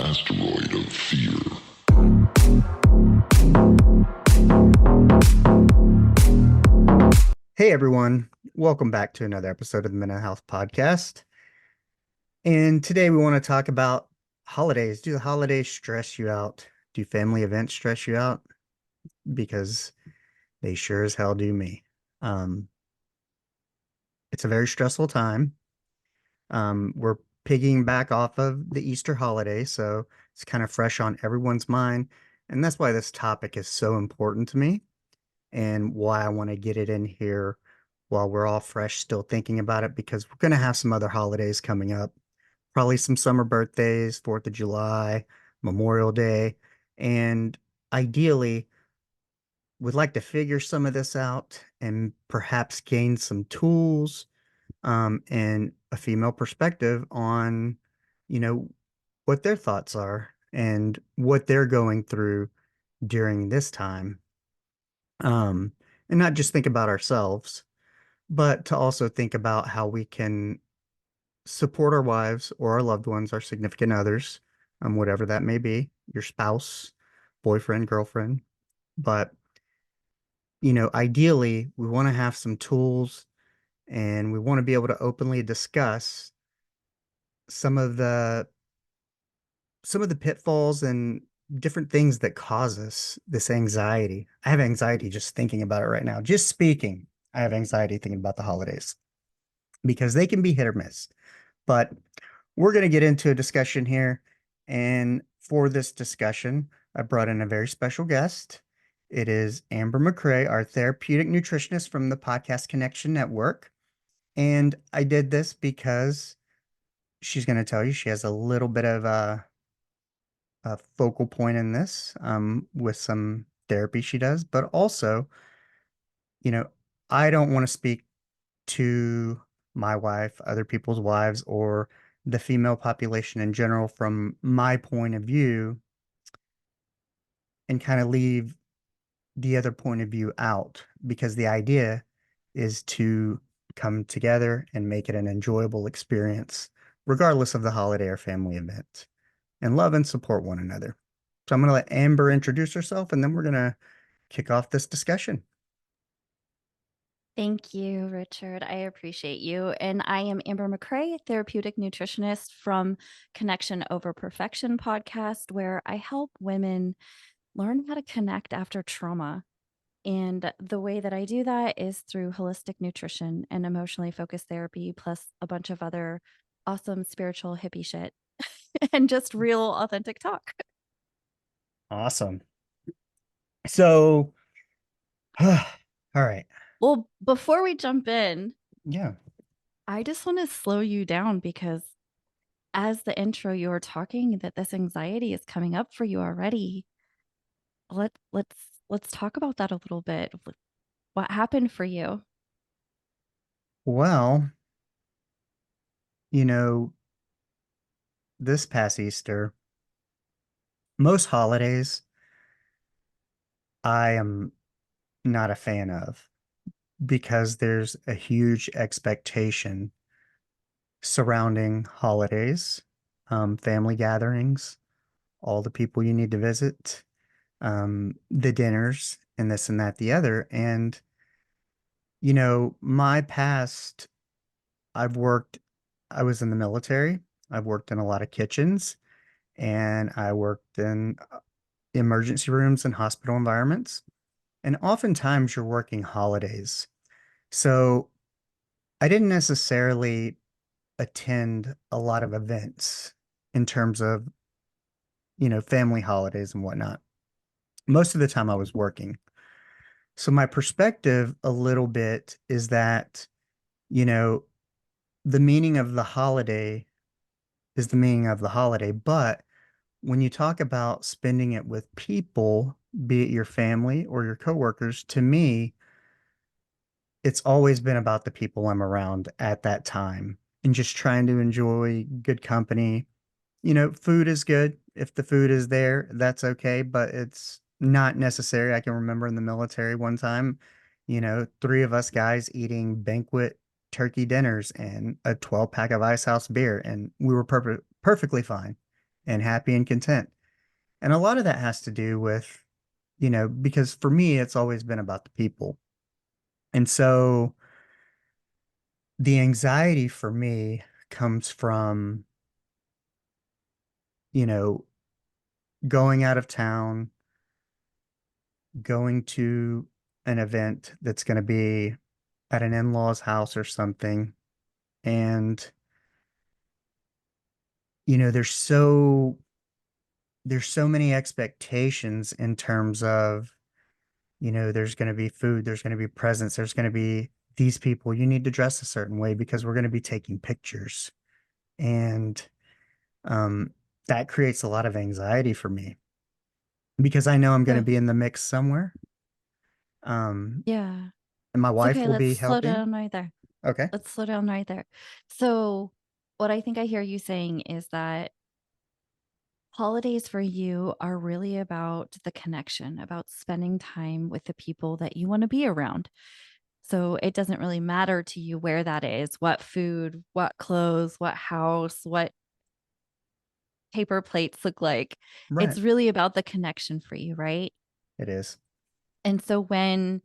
Asteroid of fear. Hey everyone, welcome back to another episode of the Mental Health Podcast. And today we want to talk about holidays. Do the holidays stress you out? Do family events stress you out? Because they sure as hell do me. Um, it's a very stressful time. We're piggying back off of the Easter holiday, so it's kind of fresh on everyone's mind. And that's why this topic is so important to me and why I want to get it in here while we're all fresh, still thinking about it, because we're going to have some other holidays coming up, probably some summer birthdays, 4th of July, Memorial Day, and ideally, we'd like to figure some of this out and perhaps gain some tools and a female perspective on, you know, what their thoughts are and what they're going through during this time. Um, and not just think about ourselves, but to also think about how we can support our wives or our loved ones, our significant others, whatever that may be, your spouse, boyfriend, girlfriend. But, ideally, we want to have some tools and we want to be able to openly discuss some of the some of the pitfalls and different things that cause us this anxiety. I have anxiety just thinking about it right now. Just speaking, I have anxiety thinking about the holidays because they can be hit or miss. But we're going to get into a discussion here. And for this discussion, I brought in a very special guest. It is Amber McCrea, our therapeutic nutritionist from the Podcast Connection Network. And I did this because she's going to tell you she has a little bit of a focal point in this with some therapy she does. But also, you know, I don't want to speak to my wife, other people's wives, or the female population in general from my point of view and kind of leave the other point of view out because the idea is to come together and make it an enjoyable experience, regardless of the holiday or family event, and love and support one another. So I'm going to let Amber introduce herself and then we're going to kick off this discussion. Thank you, Richard. I appreciate you. And I am Amber McCrea, therapeutic nutritionist from Connection Over Perfection podcast, where I help women learn how to connect after trauma. And the way that I do that is through holistic nutrition and emotionally focused therapy, plus a bunch of other awesome spiritual hippie shit and just real authentic talk. Awesome. So, all right. Well, before we jump in, Yeah. I just want to slow you down because as the intro you were talking that this anxiety is coming up for you already. Let's talk about that a little bit. What happened for you? Well, you know, this past Easter, most holidays I am not a fan of because there's a huge expectation surrounding holidays, family gatherings, all the people you need to visit, the dinners, and this and that, the other. And, my past, I've worked, I was in the military, I've worked in a lot of kitchens, and I worked in emergency rooms and hospital environments. And oftentimes you're working holidays. So I didn't necessarily attend a lot of events in terms of, family holidays and whatnot. Most of the time I was working. So my perspective a little bit is that, you know, the meaning of the holiday is the meaning of the holiday. But when you talk about spending it with people, be it your family or your coworkers, to me, it's always been about the people I'm around at that time and just trying to enjoy good company. Food is good. If the food is there, that's okay, but it's not necessary. I can remember in the military one time, three of us guys eating banquet turkey dinners and a 12 pack of Ice House beer, and we were perfectly fine and happy and content. And a lot of that has to do with, because for me, it's always been about the people. And so the anxiety for me comes from, you know, going out of town, going to an event that's going to be at an in-law's house or something. And, there's so many expectations in terms of, there's going to be food, there's going to be presents, there's going to be these people, you need to dress a certain way because we're going to be taking pictures. And um, that creates a lot of anxiety for me because I know I'm going to So, be in the mix somewhere. Um, yeah. and my It's wife okay. will Let's be slow helping. down right there. Okay. Let's slow down right there. So, what I think I hear you saying is that holidays for you are really about the connection, about spending time with the people that you want to be around. So, it doesn't really matter to you where that is, what food, what clothes, what house, what paper plates look like. Right. It's really about the connection for you, right? It is. And so, when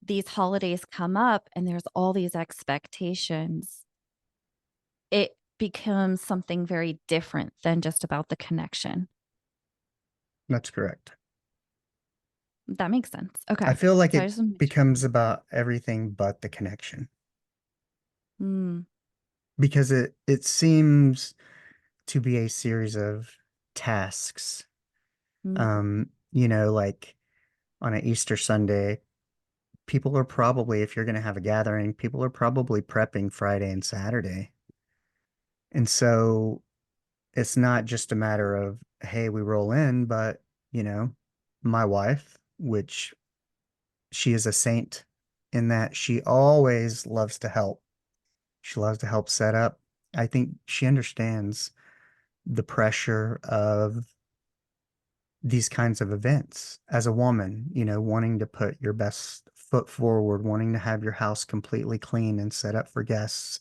these holidays come up and there's all these expectations, it becomes something very different than just about the connection. That's correct. That makes sense. I Okay. feel like So I it just want to make sure. becomes about everything but the connection Mm, because it seems to be a series of tasks. mm. Like on an Easter Sunday, people are probably, if you're going to have a gathering, people are probably prepping Friday and Saturday. And so it's not just a matter of, hey, we roll in, but, you know, my wife, which she is a saint in that she always loves to help. She loves to help set up. I think she understands the pressure of these kinds of events as a woman, wanting to put your best foot forward, wanting to have your house completely clean and set up for guests.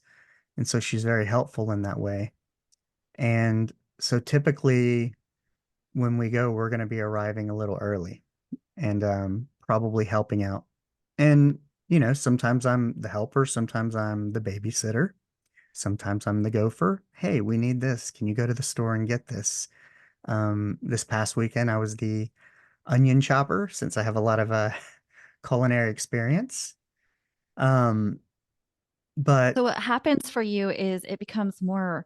And so she's very helpful in that way. And so typically when we go, we're going to be arriving a little early and probably helping out. And, sometimes I'm the helper, sometimes I'm the babysitter, sometimes I'm the gopher. Hey, we need this. Can you go to the store and get this? This past weekend, I was the onion chopper since I have a lot of culinary experience. Um, but So what happens for you is it becomes more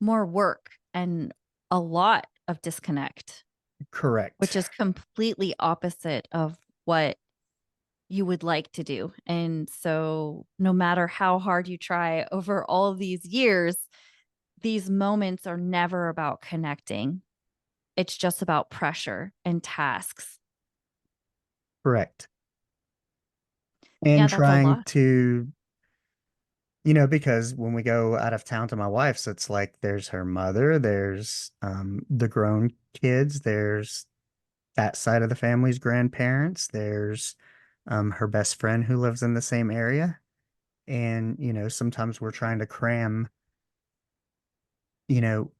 work and a lot of disconnect, which correct, is completely opposite of what you would like to do. And so no matter how hard you try over all these years, these moments are never about connecting. It's just about pressure and tasks. correct. And Yeah, that's a trying lot. to, because when we go out of town to my wife's, it's like there's her mother, there's the grown kids, there's that side of the family's grandparents, there's her best friend who lives in the same area. And, sometimes we're trying to cram,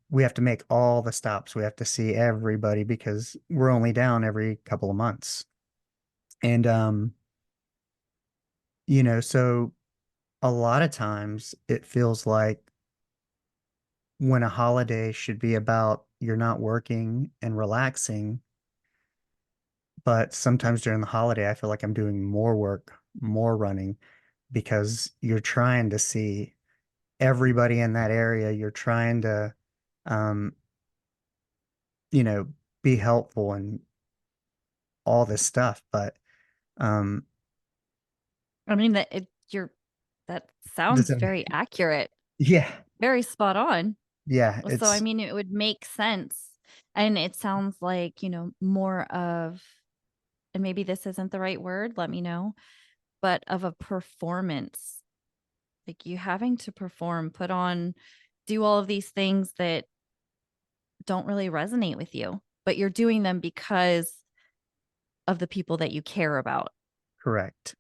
we have to make all the stops. We have to see everybody because we're only down every couple of months. And, so a lot of times it feels like when a holiday should be about you're not working and relaxing, but sometimes during the holiday, I feel like I'm doing more work, more running because you're trying to see everybody in that area. You're trying to, um, you know, be helpful and all this stuff. But um, I mean that does sounds it, very accurate, yeah, very spot on. yeah, So I it's mean it would make sense. And it sounds like, more of, and maybe this isn't the right word, let me know, but of a performance. Like you having to perform, put on, do all of these things that don't really resonate with you, but you're doing them because of the people that you care about. correct.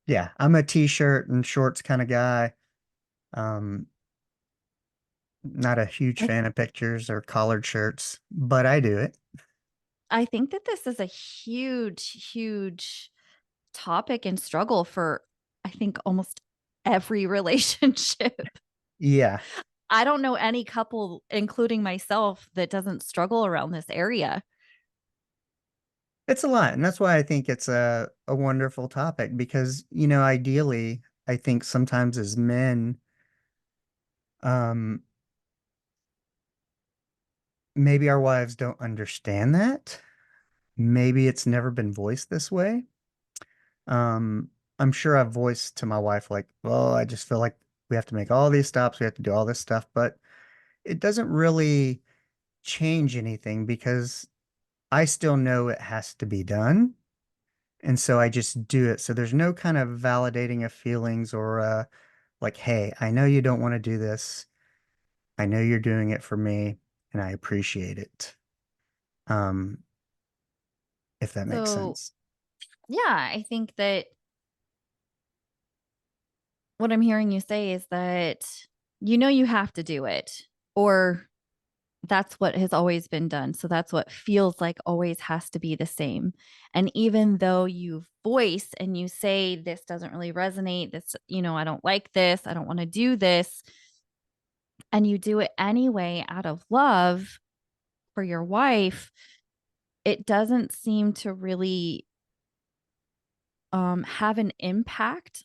Yeah, I'm a t-shirt and shorts kind of guy. Um, Not a huge I fan of pictures or collared shirts, but I do it. I think that this is a huge topic and struggle for, I think, almost every relationship. Yeah, I don't know any couple, including myself, that doesn't struggle around this area. it's a lot. And that's why I think it's a wonderful topic because, ideally, I think sometimes as men, um, maybe our wives don't understand that. Maybe it's never been voiced this way. Um, I'm sure I've voiced to my wife, like, well, I just feel like we have to make all these stops, we have to do all this stuff, but it doesn't really change anything because I still know it has to be done. And so I just do it. So there's no kind of validating of feelings or like, hey, I know you don't want to do this. I know you're doing it for me and I appreciate it. Um, if that makes So, sense. yeah, I think that what I'm hearing you say is that you have to do it, or that's what has always been done. So that's what feels like always has to be the same. And even though you voice and you say, this doesn't really resonate, I don't like this, I don't want to do this, and you do it anyway out of love for your wife, it doesn't seem to really have an impact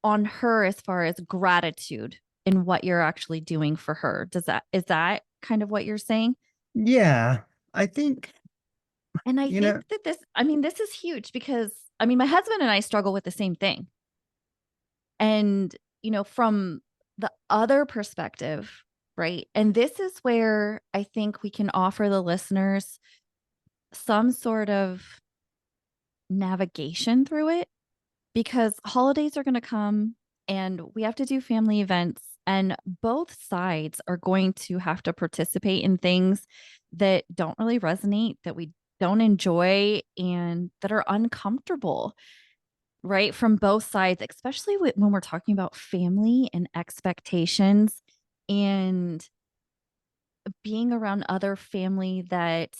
on her as far as gratitude in what you're actually doing for her. Is that kind of what you're saying? Yeah, I think, And I you know, think that this is huge because my husband and I struggle with the same thing. And, from the other perspective, right? And this is where I think we can offer the listeners some sort of navigation through it, because holidays are going to come and we have to do family events, and both sides are going to have to participate in things that don't really resonate, that we don't enjoy, and that are uncomfortable, right? From both sides, especially when we're talking about family and expectations and being around other family that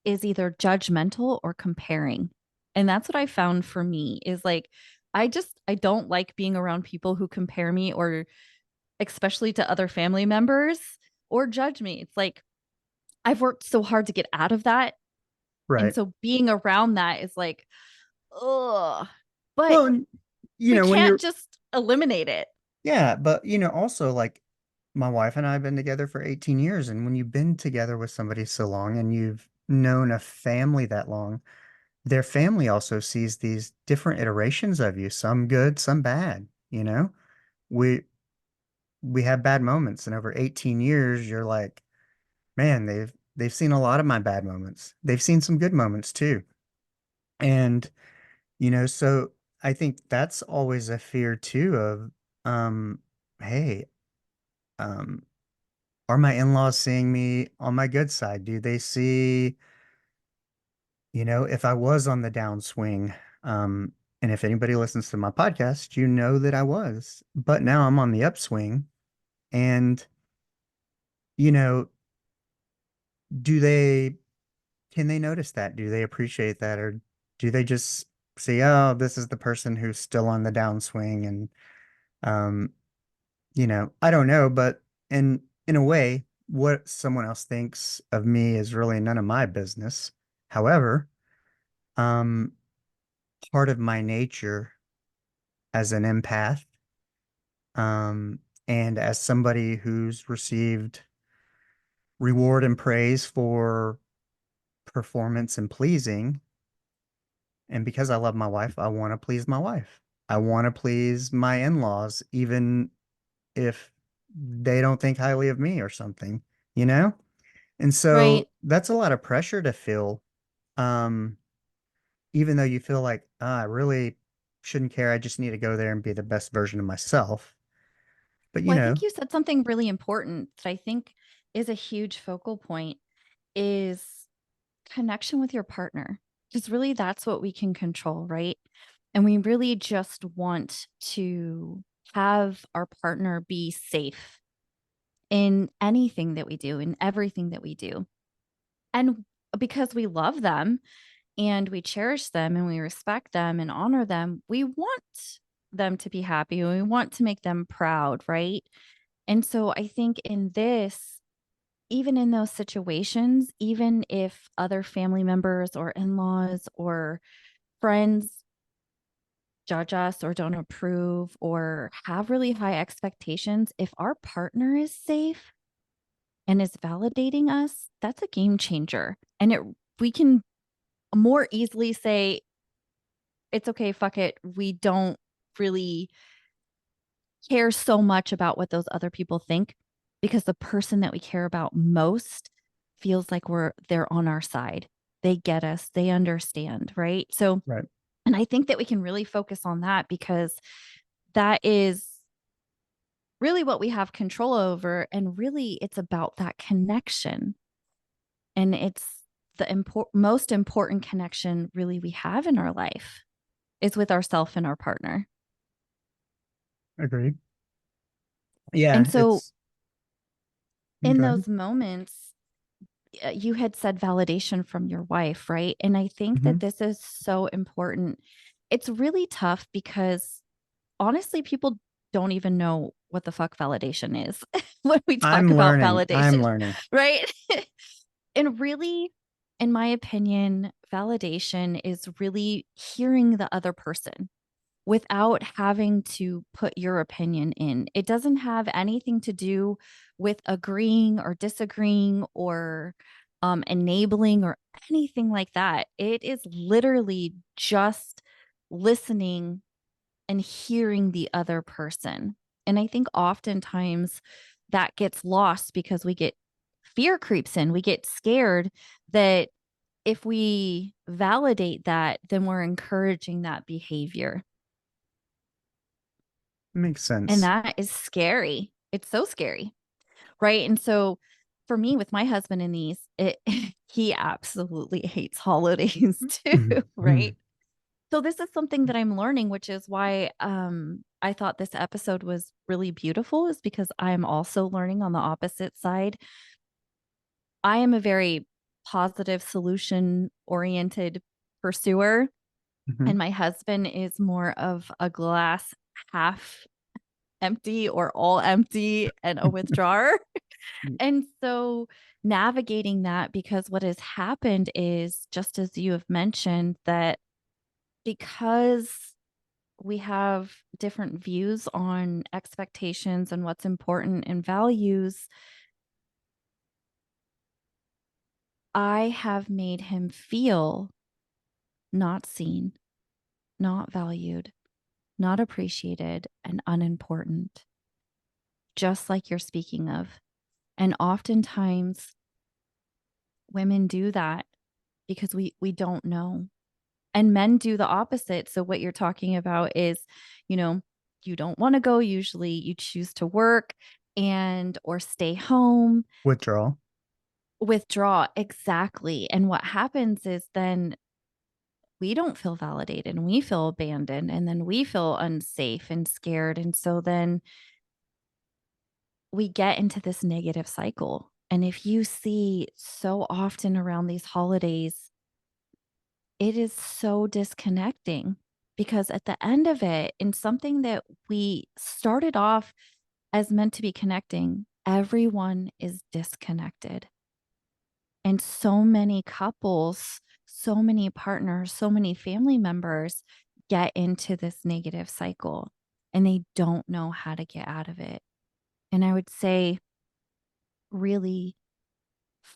is either judgmental or comparing. And that's what I found for me is like, I don't like being around people who compare me, or especially to other family members, or judge me. It's like I've worked so hard to get out of that. And right. so being around that is like, ugh. But Well, and, we when can't you're, just eliminate it. yeah, but, also like my wife and I have been together for 18 years. And when you've been together with somebody so long and you've known a family that long, their family also sees these different iterations of you, some good, some bad, you know? We we have bad moments and over 18 years you're like, man, they've seen a lot of my bad moments. They've seen some good moments too. And so I think that's always a fear too of um hey, um are my in-laws seeing me on my good side? Do they see, if I was on the downswing, and if anybody listens to my podcast, you know that I was, but now I'm on the upswing. And, you know, do they, can they notice that? Do they appreciate that? Or do they just say, oh, this is the person who's still on the downswing? And, um, I don't know, but in a way, what someone else thinks of me is really none of my business. However, um, part of my nature as an empath, and as somebody who's received reward and praise for performance and pleasing, and because I love my wife, I want to please my wife. I want to please my in-laws, even if they don't think highly of me or something, you know? And Right. so that's a lot of pressure to feel. Um, Even though you feel like, I really shouldn't care. I just need to go there and be the best version of myself. But Well, I think you said something really important that I think is a huge focal point, is connection with your partner. Because really that's what we can control, right? And we really just want to have our partner be safe in anything that we do, in everything that we do. And because we love them and we cherish them and we respect them and honor them, we want them to be happy and we want to make them proud, right? And so I think in this, even in those situations, even if other family members or in laws or friends judge us or don't approve or have really high expectations, if our partner is safe and is validating us, that's a game changer. And we can more easily say, it's okay, fuck it. We don't really care so much about what those other people think because the person that we care about most feels like they're on our side. They get us, they understand, right? So, Right. and I think that we can really focus on that because that is really what we have control over. And really, it's about that connection. And it's the most important connection really we have in our life is with ourself and our partner. Agreed. Yeah, And so in go ahead. those moments, you had said validation from your wife, right? And I think Mhm. that this is so important. It's really tough because honestly, people don't even know what the fuck validation is when we talk I'm about learning. I'm validation, learning. right? And really, in my opinion, validation is really hearing the other person without having to put your opinion in. It doesn't have anything to do with agreeing or disagreeing or enabling or anything like that. It is literally just listening and hearing the other person. And I think oftentimes that gets lost because fear creeps in. We get scared that if we validate that, then we're encouraging that behavior. Makes And sense. that is scary. It's so scary. Right. And so for me, with my husband in these, he absolutely hates holidays too. Right. So this is something that I'm learning, which is why I thought this episode was really beautiful, is because I'm also learning on the opposite side. I am a very positive, solution oriented pursuer, Mhm. and my husband is more of a glass half empty or all empty and a withdrawer. And so navigating that, because what has happened is, just as you have mentioned, that because we have different views on expectations and what's important and values, I have made him feel not seen, not valued, not appreciated, and unimportant, just like you're speaking of. And oftentimes women do that because we don't know. And men do the opposite. So what you're talking about is, you know, you don't want to go, usually you choose to work and or stay home, Withdrawal. withdraw. Exactly. And what happens is then we don't feel validated and we feel abandoned and then we feel unsafe and scared. And so then we get into this negative cycle. And if you see so often around these holidays, it is so disconnecting because at the end of it, in something that we started off as meant to be connecting, everyone is disconnected. And so many couples, so many partners, so many family members get into this negative cycle and they don't know how to get out of it. And I would say, really,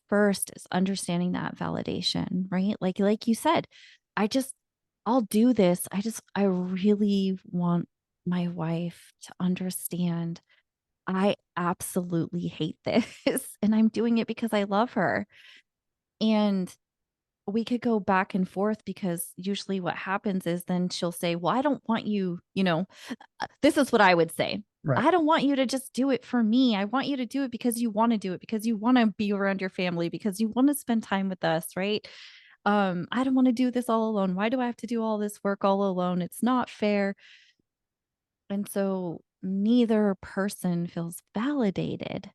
first is understanding that validation, right? Like you said, I'll do this. I really want my wife to understand I absolutely hate this and I'm doing it because I love her. And we could go back and forth because usually what happens is then she'll say, "Well, I don't want you, this is what I would say. Right. I don't want you to just do it for me. I want you to do it because you want to do it, because you want to be around your family, because you want to spend time with us, right? I don't want to do this all alone. Why do I have to do all this work all alone? It's not fair. And so neither person feels validated.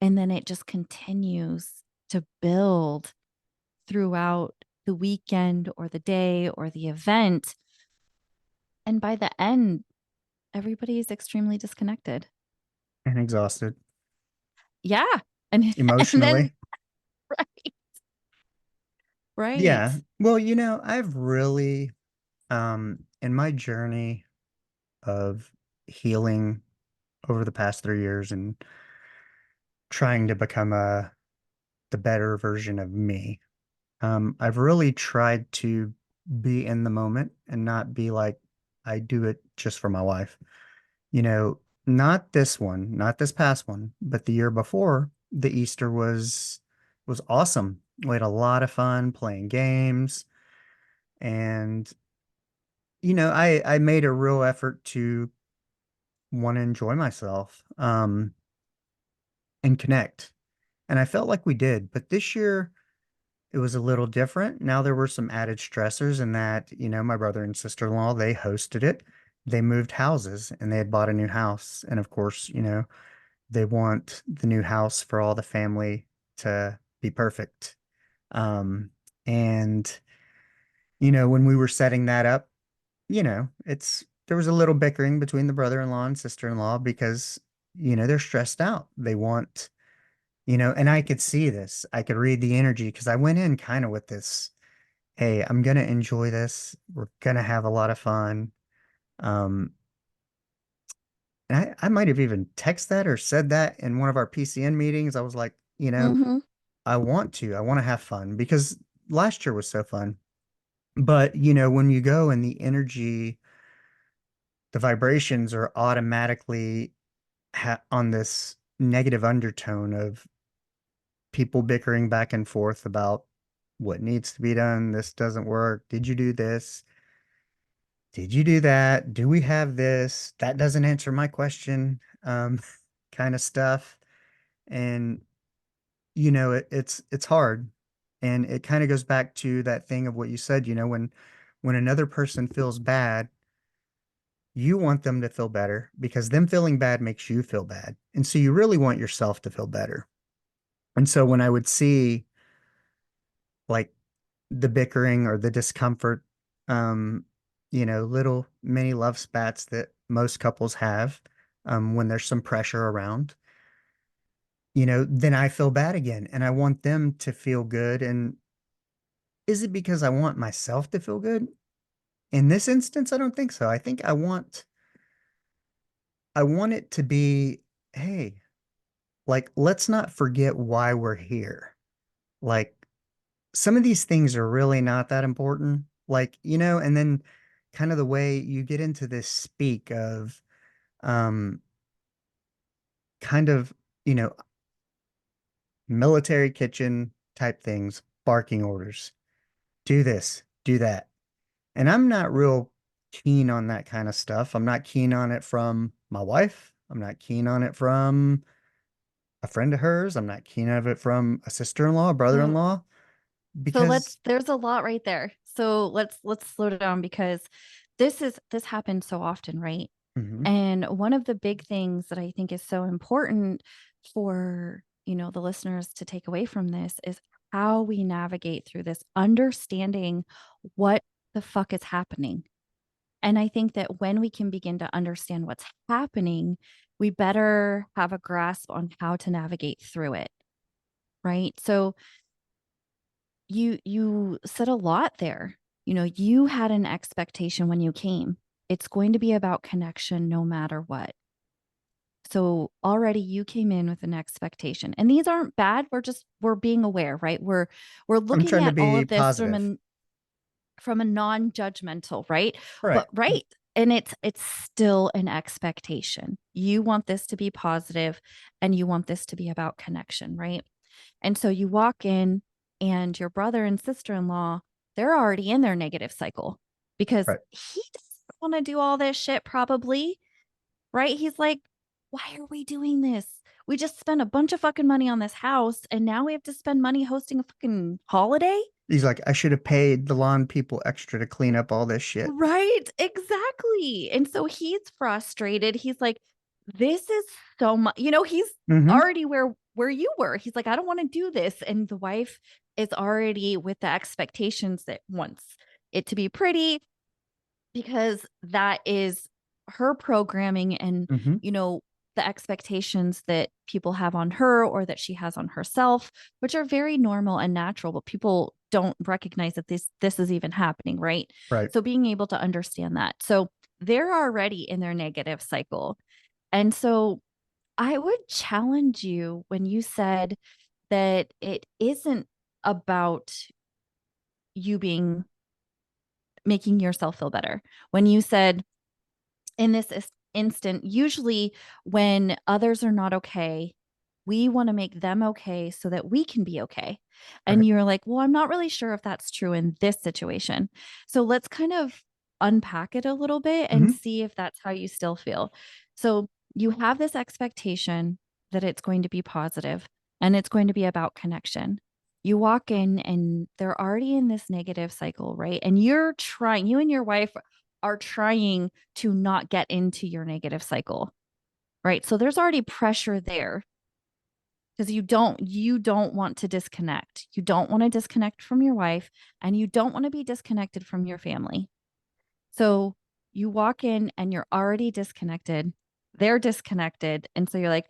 And then it just continues to build throughout the weekend or the day or the event. And by the end, everybody is extremely disconnected. And exhausted Yeah. And, and then, emotionally. right. Right. Yeah. Well, I've really, in my journey of healing over the past 3 years and trying to become the better version of me, I've really tried to be in the moment and not be like, I do it just for my wife. You know, not this one, not this past one, but the year before, the Easter was awesome. We had a lot of fun playing games, and I made a real effort to want to enjoy myself, and connect. And I felt like we did, but this year it was a little different. Now there were some added stressors in that, my brother and sister-in-law, they hosted it. They moved houses and they had bought a new house. And of course, they want the new house for all the family to be perfect. And when we were setting that up, there was a little bickering between the brother-in-law and sister-in-law because, they're stressed out. They want, and I could see this. I could read the energy because I went in kind of with this, hey, I'm gonna enjoy this. We're gonna have a lot of fun. Um, and I might have even texted that or said that in one of our PCN meetings. I was like, Mm-hmm. I want to have fun because last year was so fun. But, when you go and the energy, the vibrations are automatically on this negative undertone of people bickering back and forth about what needs to be done. This doesn't work. Did you do this? Did you do that? Do we have this? That doesn't answer my question. Kind of stuff. And it's hard. And it kind of goes back to that thing of what you said, when another person feels bad, you want them to feel better because them feeling bad makes you feel bad. And so you really want yourself to feel better. And so when I would see like the bickering or the discomfort, um, little mini love spats that most couples have, when there's some pressure around, then I feel bad again and I want them to feel good. And is it because I want myself to feel good? In this instance, I don't think so. I think I want it to be, hey, like, let's not forget why we're here. Like, some of these things are really not that important. Like, and then kind of the way you get into this speak of, um, kind of, you know, military kitchen type things, barking orders, do this, do that. And I'm not real keen on that kind of stuff. I'm not keen on it from my wife. I'm not keen on it from a friend of hers. I'm not keen of it from a sister-in-law, a So brother-in-law, so let's because there's a lot right there. So let's slow down because this happens so often, right? Mhm. And one of the big things that I think is so important for, the listeners to take away from this is how we navigate through this, understanding what the fuck is happening. And I think that when we can begin to understand what's happening, we better have a grasp on how to navigate through it, right? So you said a lot there. You had an expectation when you came. It's going to be about connection no matter what. So already you came in with an expectation. And these aren't bad. We're being aware, right? We're I'm looking trying to at all be of this positive. from a non-judgmental, right? Right. But right. And it's still an expectation. You want this to be positive and you want this to be about connection, right? And so you walk in and your brother and sister-in-law, they're already in their negative cycle because Right. he doesn't want to do all this shit probably, right? He's like, why are we doing this? We just spent a bunch of fucking money on this house and now we have to spend money hosting a fucking holiday. He's like, I should have paid the lawn people extra to clean up all this shit. Right, exactly. And so he's frustrated. He's like, this is so much, he's Hmm. already where you were. He's like, I don't want to do this. And the wife is already with the expectations that wants it to be pretty because that is her programming and, Hmm. you know, the expectations that people have on her or that she has on herself, which are very normal and natural, but people don't recognize that this is even happening, right? Right. So being able to understand that. So they're already in their negative cycle. And so I would challenge you when you said that it isn't about you being making yourself feel better. When you said in this instant, usually when others are not okay, we want to make them okay so that we can be okay. And Right. you're like, well, I'm not really sure if that's true in this situation. So let's kind of unpack it a little bit and Hmm. see if that's how you still feel. So you have this expectation that it's going to be positive and it's going to be about connection. You walk in and they're already in this negative cycle, right? And you and your wife are trying to not get into your negative cycle, right? So there's already pressure there because you don't want to disconnect. You don't want to disconnect from your wife and you don't want to be disconnected from your family. So you walk in and you're already disconnected. They're disconnected. And so you're like,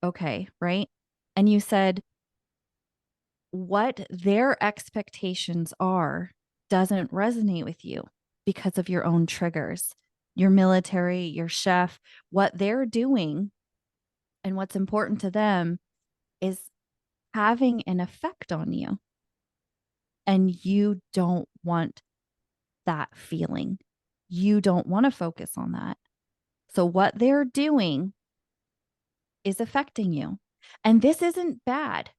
okay, right? And you said what their expectations are doesn't resonate with you because of your own triggers. Your military, your chef, what they're doing and what's important to them is having an effect on you. And you don't want that feeling. You don't want to focus on that. So, what they're doing is affecting you. And this isn't bad.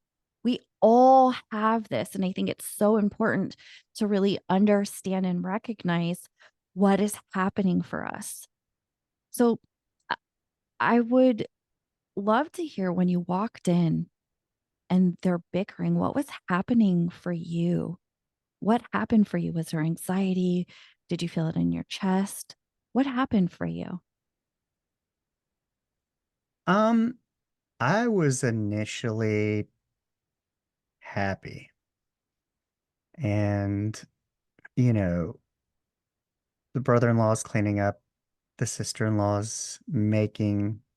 We all have this. And I think it's so important to really understand and recognize what is happening for us. So I would love to hear when you walked in and they're bickering, what was happening for you? What happened for you? Was there anxiety? Did you feel it in your chest? What happened for you? Um, I was initially happy and, you know, the brother-in-law's cleaning up, the sister-in-law's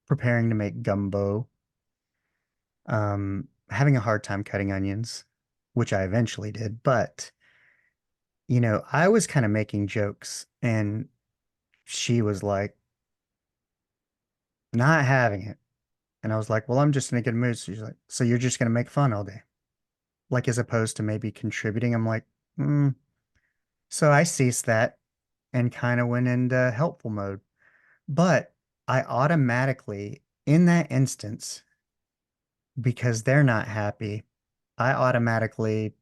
preparing to make gumbo, having a hard time cutting onions, which I eventually did, but I was kind of making jokes and she was like not having it. And I was like, well, I'm just in a good mood. So she's like, so you're just gonna make fun all day? Like as opposed to maybe contributing. I'm like, mm. So I ceased that and kind of went into helpful mode. But I automatically, in that instance, because they're not happy, I automatically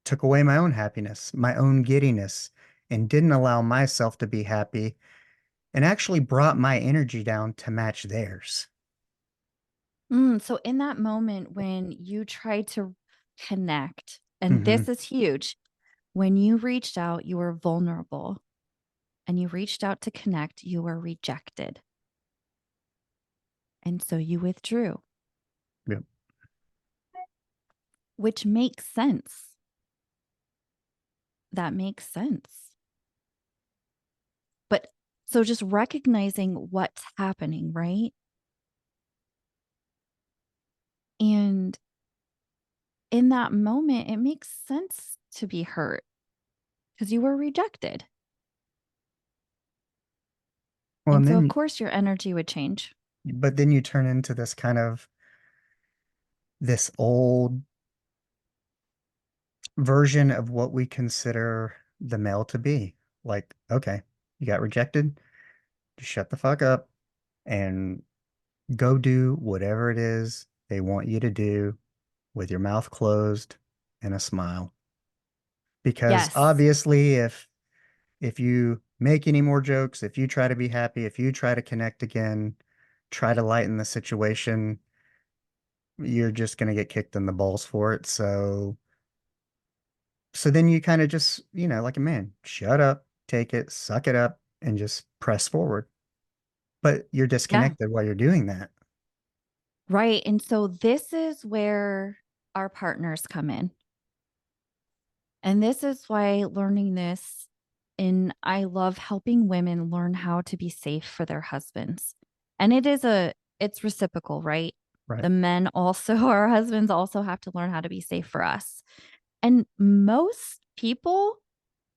took away my own happiness, my own giddiness, and didn't allow myself to be happy and actually brought my energy down to match theirs. So in that moment when you tried to connect, and Hmm. this is huge, when you reached out, you were vulnerable and you reached out to connect, you were rejected. And so you withdrew, Yep. which makes sense. That makes sense. But so just recognizing what's happening, right? And in that moment, it makes sense to be hurt because you were rejected. Well, And and so, of then, course, your energy would change. but then you turn into this kind of this old version of what we consider the male to be. Like, okay, you got rejected, just shut the fuck up and go do whatever it is they want you to do with your mouth closed and a smile. Because Yes. obviously, if you make any more jokes, if you try to be happy, if you try to connect again, try to lighten the situation, you're just gonna get kicked in the balls for it. So So then you kind of just, like a man, shut up, take it, suck it up, and just press forward. But you're Yeah. disconnected while you're doing that. Right. And so this is where our partners come in. And this is why learning this, and I love helping women learn how to be safe for their husbands. And it's reciprocal, right? Right. The men also, our husbands also have to learn how to be safe for us. And most people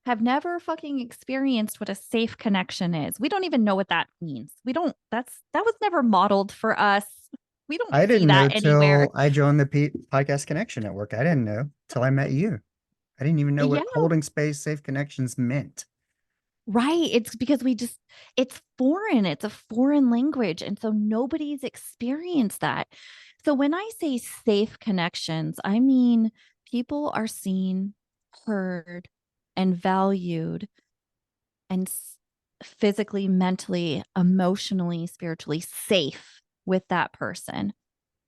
have never fucking experienced what a safe connection is. We don't even know what that means. That was never modeled for us. We don't I see didn't know that anywhere. till I joined the podcast connection network. I didn't know till I met you. I didn't even know Yeah, what holding space, safe connections meant. right. It's because it's foreign. It's a foreign language. And so nobody's experienced that. So when I say safe connections, I mean people are seen, heard, and valued and physically, mentally, emotionally, spiritually safe with that person.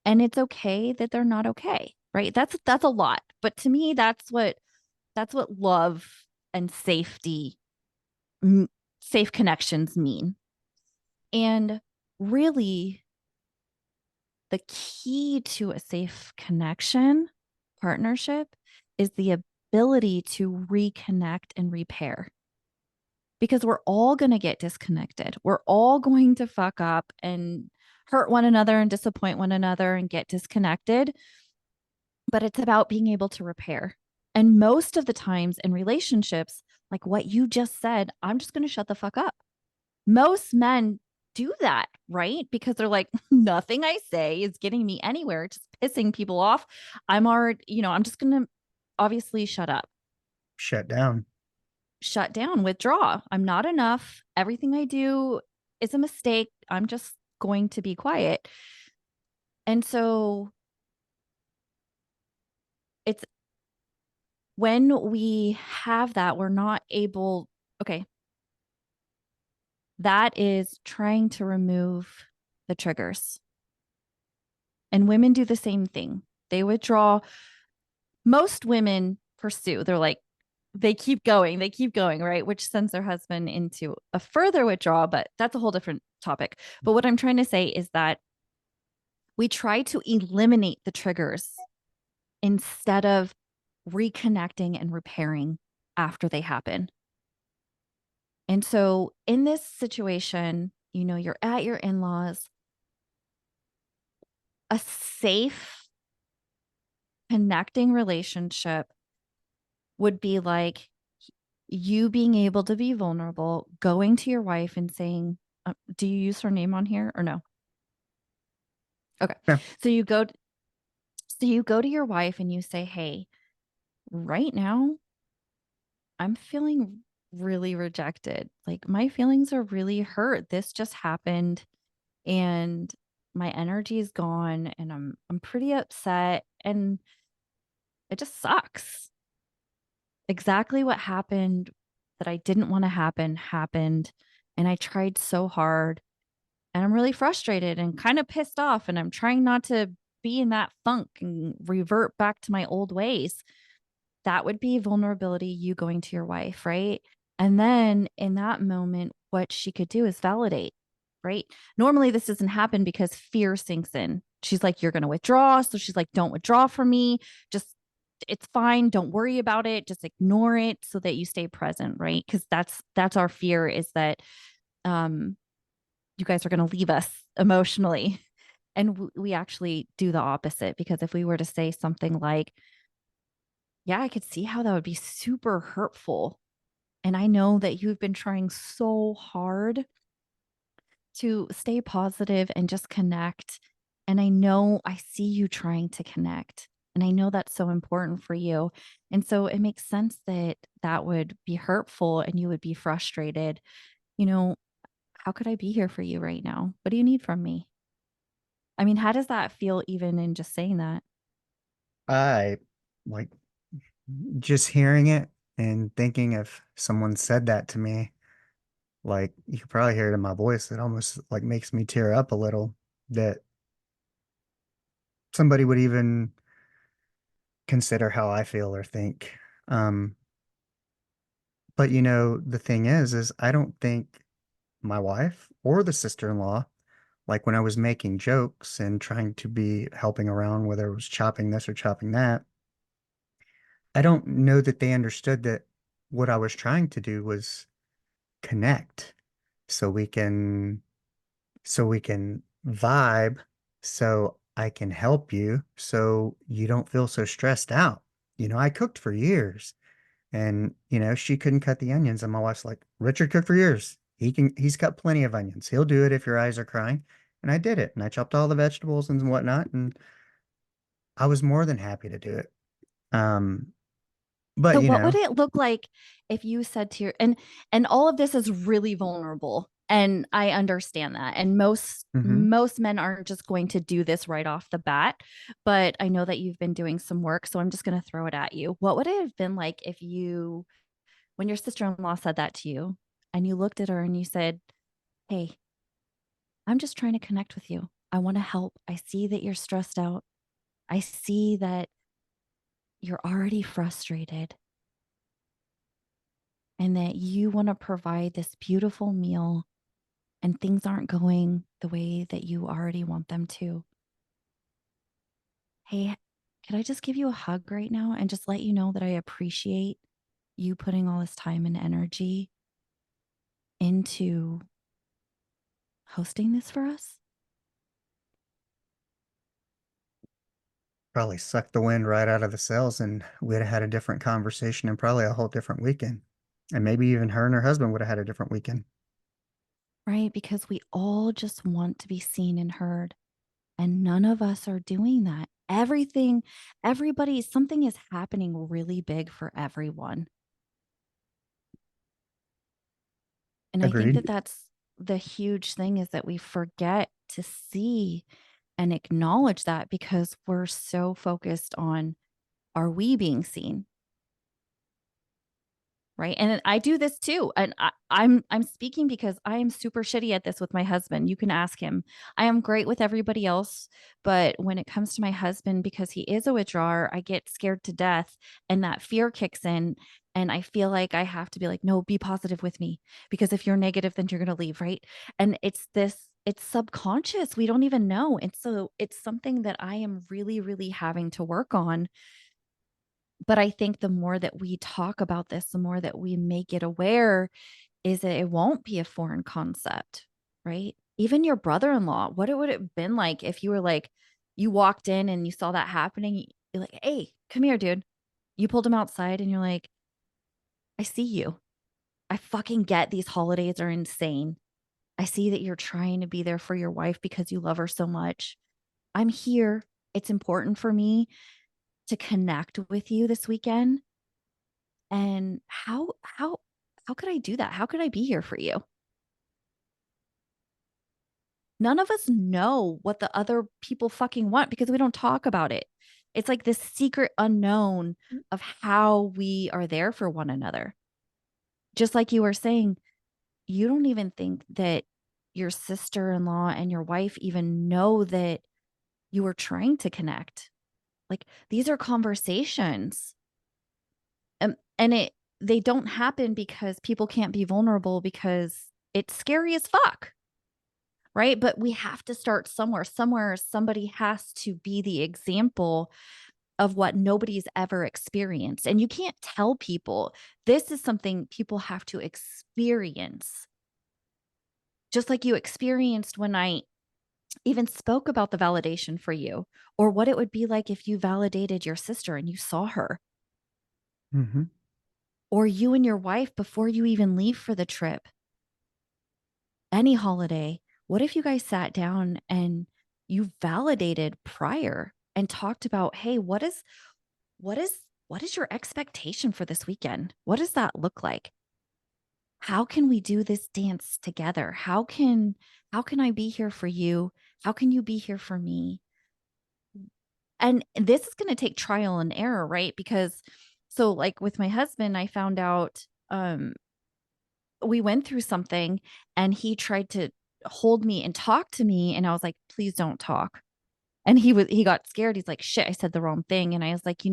And it's okay that they're not okay, right? That's a lot. But to me, that's what love and safety, safe connections mean. And really, the key to a safe connection partnership is the ability to reconnect and repair, because we're all going to get disconnected. We're all going to fuck up and hurt one another and disappoint one another and get disconnected. But it's about being able to repair. And most of the times in relationships, like what you just said, I'm just going to shut the fuck up. Most men do that, right? Because they're like, nothing I say is getting me anywhere, just pissing people off. I'm already, I'm just going to obviously shut up, Shut down. shut down, withdraw. I'm not enough. Everything I do is a mistake. I'm just going to be quiet. And so it's when we have that, we're not able, okay, that is trying to remove the triggers. And women do the same thing. They withdraw. Most women pursue, they keep going, right? Which sends their husband into a further withdrawal, but that's a whole different topic. But what I'm trying to say is that we try to eliminate the triggers instead of reconnecting and repairing after they happen. And so in this situation, you're at your in laws, a safe connecting relationship would be like you being able to be vulnerable, going to your wife and saying, do you use her name on here or no? Okay. Yeah. So you go to your wife and you say, hey, right now I'm feeling really rejected. Like my feelings are really hurt. This just happened and my energy is gone and I'm pretty upset and it just sucks. Exactly what happened that I didn't want to happen happened, and I tried so hard and I'm really frustrated and kind of pissed off and I'm trying not to be in that funk and revert back to my old ways. That would be vulnerability, you going to your wife, right? And then in that moment, what she could do is validate, right? Normally, this doesn't happen because fear sinks in. She's like, you're going to withdraw. So she's like, don't withdraw from me. Just, it's fine. Don't worry about it. Just ignore it so that you stay present, right? Because that's our fear, is that um, you guys are going to leave us emotionally. And we actually do the opposite, because if we were to say something like, yeah, I could see how that would be super hurtful. And I know that you've been trying so hard to stay positive and just connect. And I know I see you trying to connect. And I know that's so important for you. And so it makes sense that that would be hurtful and you would be frustrated. You know, how could I be here for you right now? What do you need from me? I mean, how does that feel even in just saying that? I like just hearing it and thinking if someone said that to me, like you could probably hear it in my voice. It almost like makes me tear up a little that somebody would even consider how I feel or think. Um, but you know, the thing is I don't think my wife or the sister-in-law, like when I was making jokes and trying to be helping around, whether it was chopping this or chopping that, I don't know that they understood that what I was trying to do was connect so we can vibe, so I can help you so you don't feel so stressed out. You know, I cooked for years and, you know, she couldn't cut the onions. And my wife's like, Richard cooked for years. He's cut plenty of onions. He'll do it if your eyes are crying. And I did it. And I chopped all the vegetables and whatnot. And I was more than happy to do it. Um, but So you what would know, it look like if you said to your and all of this is really vulnerable and I understand that. And mhm, most men aren't just going to do this right off the bat, but I know that you've been doing some work, so I'm just going to throw it at you. What would it have been like if you when your sister-in-law said that to you and you looked at her and you said, "Hey, I'm just trying to connect with you. I want to help. I see that you're stressed out. I see that you're already frustrated and that you want to provide this beautiful meal and things aren't going the way that you already want them to. Hey, could I just give you a hug right now and just let you know that I appreciate you putting all this time and energy into hosting this for us?" probably sucked the wind right out of the sails and we'd have had a different conversation and probably a whole different weekend. And maybe even her and her husband would have had a different weekend. Right? Because we all just want to be seen and heard, and none of us are doing that. Something is happening really big for everyone. And I think that Agreed. that's the huge thing is that we forget to see and acknowledge that because we're so focused on, are we being seen? Right. And I do this too. And I'm speaking because I am super shitty at this with my husband. You can ask him. I am great with everybody else, but when it comes to my husband, because he is a withdrawer, I get scared to death and that fear kicks in. And I feel like I have to be like, no, be positive with me. Because if you're negative, then you're gonna leave, right? And it's subconscious. We don't even know. And so it's something that I am really, really having to work on, but I think the more that we talk about this, the more that we make it aware, is that it won't be a foreign concept, right? Even your brother-in-law, what it would have been like if you were like, you walked in and you saw that happening, you're like, "Hey, come here, dude." You pulled him outside and you're like, "I see you. I fucking get these holidays are insane. I see that you're trying to be there for your wife because you love her so much. I'm here. It's important for me to connect with you this weekend. And how could I do that? How could I be here for you?" None of us know what the other people fucking want because we don't talk about it. It's like this secret unknown of how we are there for one another. Just like you were saying, you don't even think that your sister-in-law and your wife even know that you were trying to connect. Like these are conversations. And they don't happen because people can't be vulnerable because it's scary as fuck. Right? But we have to start somewhere. Somewhere, somebody has to be the example of what nobody's ever experienced. And you can't tell people. This is something people have to experience. Just like you experienced when I even spoke about the validation for you, or what it would be like if you validated your sister and you saw her, Hmm. or you and your wife before you even leave for the trip, any holiday. What if you guys sat down and you validated prior and talked about, "Hey, what is what is your expectation for this weekend? What does that look like? How can we do this dance together? How can I be here for you? How can you be here for me?" And this is going to take trial and error, right? Because so like with my husband, I found out we went through something and he tried to hold me and talk to me and I was like, "Please don't talk." And he got scared. He's like, "Shit, I said the wrong thing." And I was like,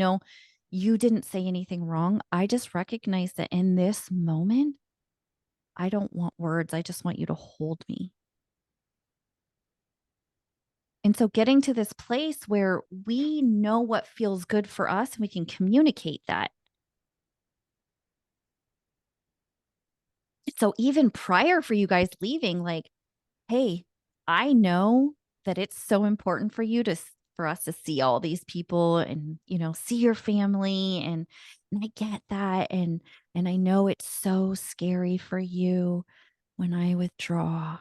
You didn't say anything wrong. I just recognize that in this moment, I don't want words. I just want you to hold me. And so getting to this place where we know what feels good for us and we can communicate that. So even prior for you guys leaving, like, hey, I know that it's so important for you to for us to see all these people and, see your family, and I get that, and I know it's so scary for you when I withdraw.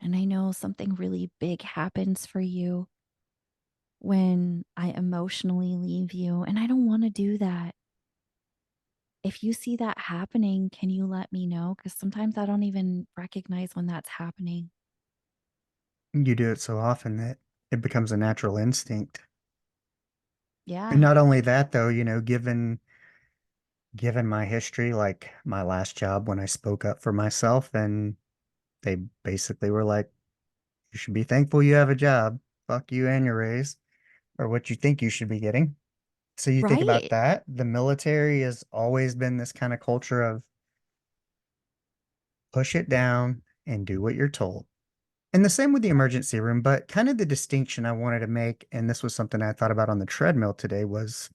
And I know something really big happens for you when I emotionally leave you, and I don't want to do that. If you see that happening, can you let me know? Because sometimes I don't even recognize when that's happening. You do it so often that it becomes a natural instinct. And Yeah. not only that, though, given my history, like my last job when I spoke up for myself, and they basically were like, you should be thankful you have a job. Fuck you and your raise, or what you think you should be getting. So you think about Right. that. The military has always been this kind of culture of push it down and do what you're told. And the same with the emergency room, but kind of the distinction I wanted to make, and this was something I thought about on the treadmill today, was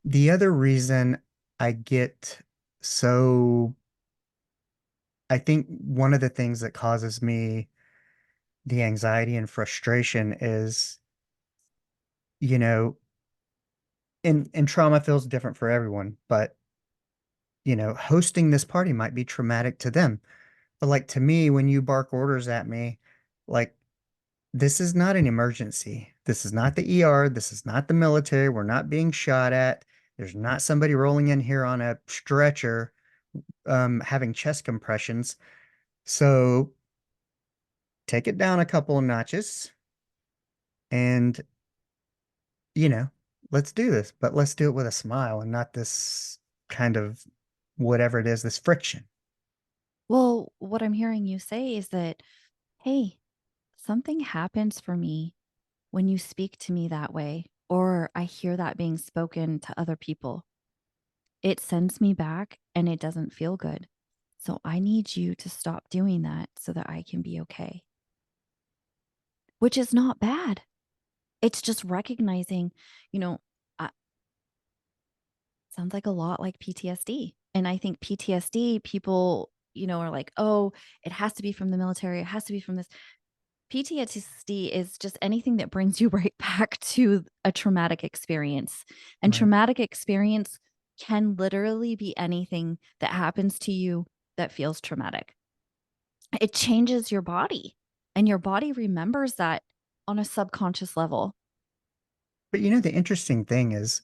the other reason I get so, I think one of the things that causes me the anxiety and frustration is, you know, and trauma feels different for everyone, but hosting this party might be traumatic to them. But like to me, when you bark orders at me, like this is not an emergency. This is not the ER. This is not the military. We're not being shot at. There's not somebody rolling in here on a stretcher, having chest compressions. So take it down a couple of notches and, you know, let's do this, but let's do it with a smile and not this kind of whatever it is, this friction. Well, what I'm hearing you say is that, hey, something happens for me when you speak to me that way, or I hear that being spoken to other people. It sends me back and it doesn't feel good. So I need you to stop doing that so that I can be okay, which is not bad. It's just recognizing, you know, uh, sounds like a lot like PTSD. And I think PTSD, people, are like, oh, it has to be from the military. It has to be from this. PTSD is just anything that brings you right back to a traumatic experience. And Right. traumatic experience can literally be anything that happens to you that feels traumatic. It changes your body, and your body remembers that on a subconscious level. But the interesting thing is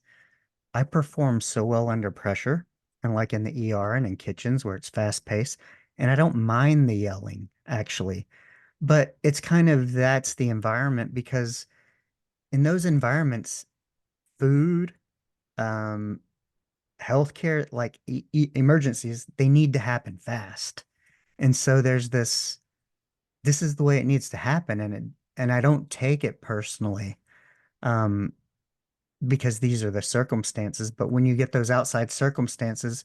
I perform so well under pressure and like in the ER and in kitchens where it's fast paced, and I don't mind the yelling actually. But it's kind of that's the environment because in those environments, food, um, healthcare, like emergencies, they need to happen fast. And so there's this is the way it needs to happen, and I don't take it personally. Um, because these are the circumstances, but when you get those outside circumstances,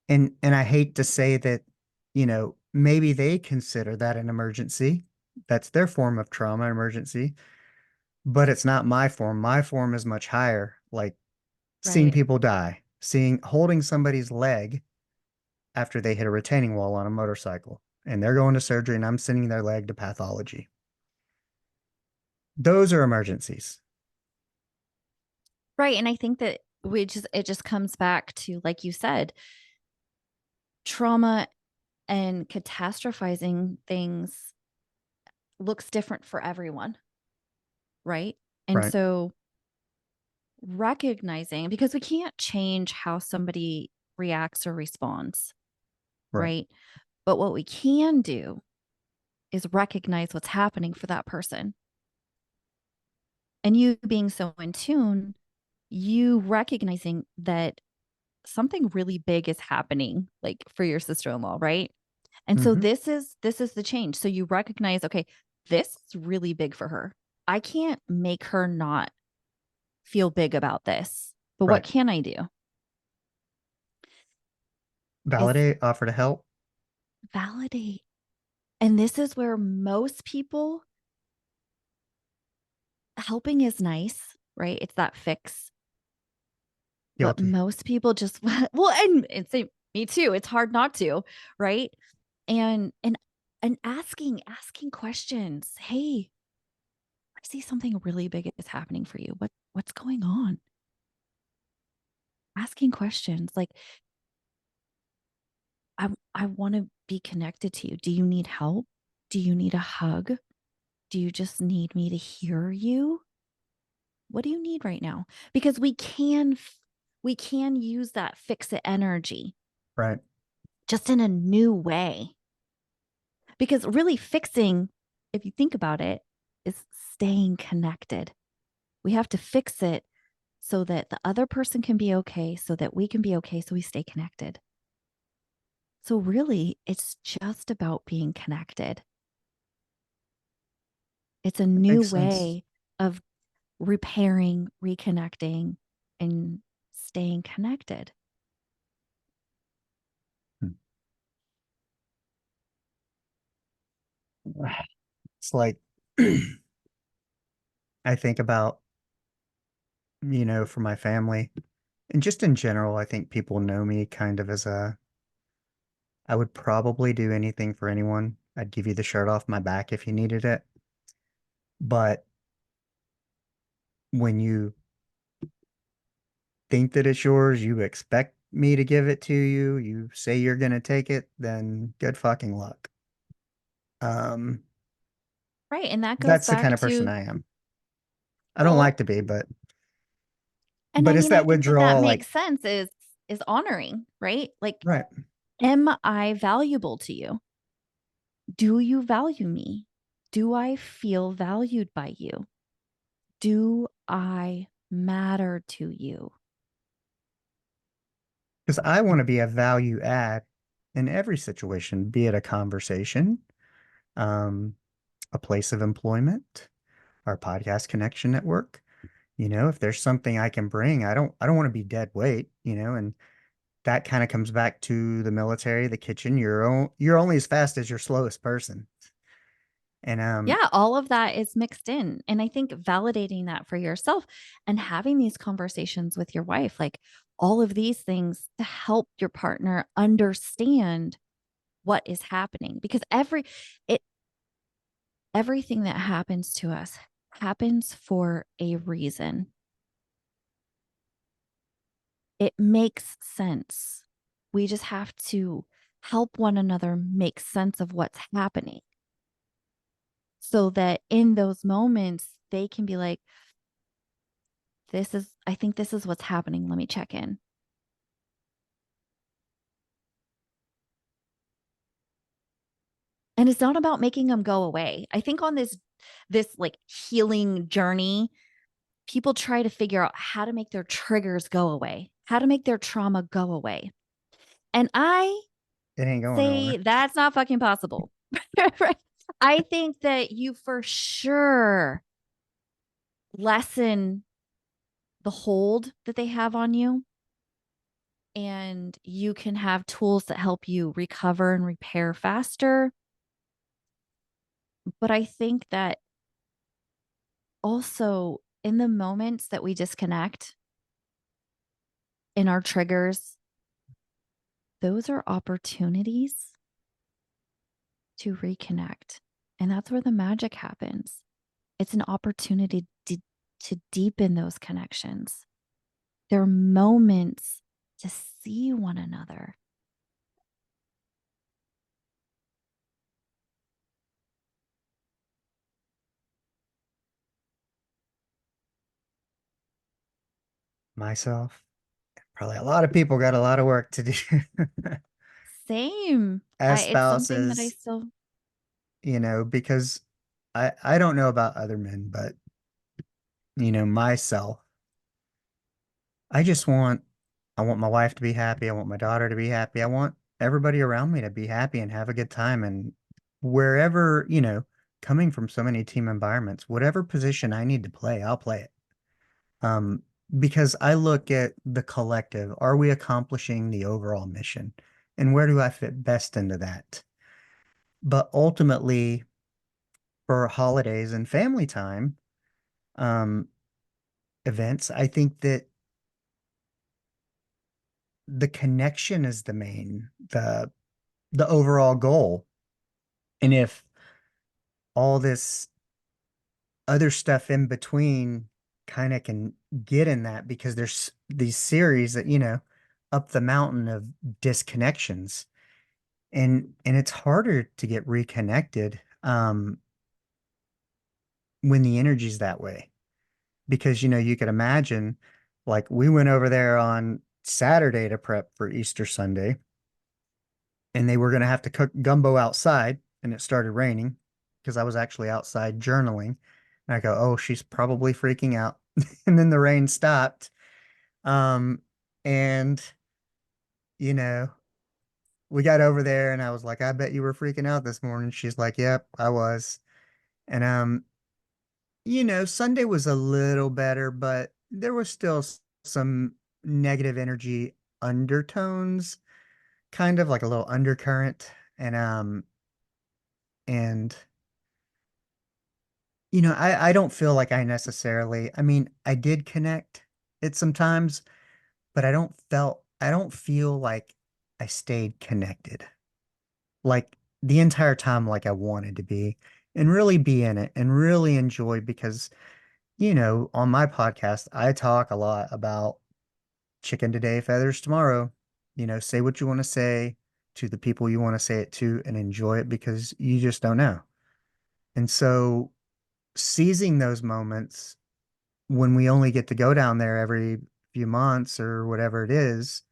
and I hate to say that, maybe they consider that an emergency. That's their form of trauma emergency, but it's not my form. My form is much higher, like seeing Right. people die, seeing holding somebody's leg after they hit a retaining wall on a motorcycle and they're going to surgery and I'm sending their leg to pathology. Those are emergencies. Right. And I think that it just comes back to, like you said, trauma and catastrophizing things looks different for everyone. Right. And Right, so recognizing, because we can't change how somebody reacts or responds. right. Right. But what we can do is recognize what's happening for that person. And you being so in tune, you recognizing that something really big is happening, like for your sister-in-law, right? And so Hmm. this is the change. So you recognize, okay, this is really big for her. I can't make her not feel big about this, but what Right. can I do? Is Validate, offer to help. validate. And this is where most people, helping is nice, right? It's that fix. But Guilty. most people just, well, and say me too. It's hard not to, right? And asking questions. Hey, I see something really big is happening for you. What's going on? Asking questions like, I want to be connected to you. Do you need help? Do you need a hug? Do you just need me to hear you? What do you need right now? Because we can use that fix it energy Right. just in a new way. Because really fixing, if you think about it, is staying connected. We have to fix it so that the other person can be okay, so that we can be okay, so we stay connected. So really, it's just about being connected. It's a new Makes sense. way of repairing, reconnecting, and staying connected. Hmm. It's like I think about, for my family and just in general, I think people know me kind of as I would probably do anything for anyone. I'd give you the shirt off my back if you needed it. But when you think that it's yours, you expect me to give it to you, you say you're going to take it, then good fucking luck. Um, Right. And that goes that's the kind back of person to, I am. I don't like well, to be, but and I it's mean, I that think that withdrawal, makes like, sense is honoring, right? Like, right. am I valuable to you? Do you value me? Do I feel valued by you? Do I matter to you? Because I want to be a value add in every situation, be it a conversation, um, a place of employment, our podcast connection network. If there's something I can bring, I don't want to be dead weight, and that kind of comes back to the military, the kitchen. You're only as fast as your slowest person. And Yeah, all of that is mixed in. And I think validating that for yourself and having these conversations with your wife, like all of these things to help your partner understand what is happening because it everything that happens to us happens for a reason. It makes sense. We just have to help one another make sense of what's happening so that in those moments they can be like, I think this is what's happening. Let me check in. And it's not about making them go away. I think on this like healing journey, people try to figure out how to make their triggers go away, how to make their trauma go away. And I it ain't going say nowhere. that's not fucking possible. Right? I think that you for sure lessen the hold that they have on you and you can have tools that help you recover and repair faster. But I think that also in the moments that we disconnect in our triggers, those are opportunities to reconnect. And that's where the magic happens. It's an opportunity to deepen those connections. There are moments to see one another. Myself, probably a lot of people got a lot of work to do Same. as It's something that I spouses, still because I don't know about other men, but myself, I just I want my wife to be happy. I want my daughter to be happy. I want everybody around me to be happy and have a good time. And wherever, coming from so many team environments, whatever position I need to play, I'll play it. Um, because I look at the collective. Are we accomplishing the overall mission? And where do I fit best into that? But ultimately, for holidays and family time, um, events, I think that the connection is the overall goal. And if all this other stuff in between kind of can get in that, because there's these series that, up the mountain of disconnections, and it's harder to get reconnected when the energy's that way. Because, you could imagine, like, we went over there on Saturday to prep for Easter Sunday, and they were going to have to cook gumbo outside, and it started raining because I was actually outside journaling. And I go, oh, she's probably freaking out. And then the rain stopped. And, you know, we got over there, and I was like, I bet you were freaking out this morning. She's like, yep, I was. And, Sunday was a little better, but there was still some negative energy undertones, kind of like a little undercurrent. And I don't feel like I mean, I did connect it sometimes, but I don't feel like I stayed connected. Like the entire time, like I wanted to be, and really be in it and really enjoy, because, on my podcast, I talk a lot about chicken today, feathers tomorrow. Say what you want to say to the people you want to say it to, and enjoy it, because you just don't know. And so seizing those moments when we only get to go down there every few months or whatever it is,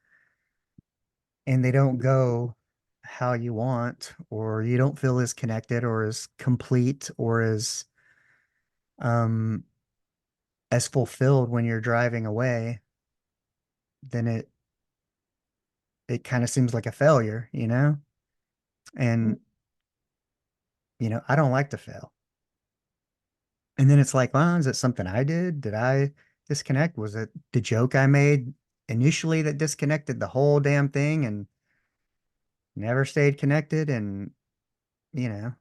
and they don't go how you want, or you don't feel as connected or as complete or um as fulfilled when you're driving away, then it kind of seems like a failure. And I don't like to fail. And then it's like, well, is it something I did? Did I disconnect? Was it the joke I made initially that disconnected the whole damn thing and never stayed connected? And, you know,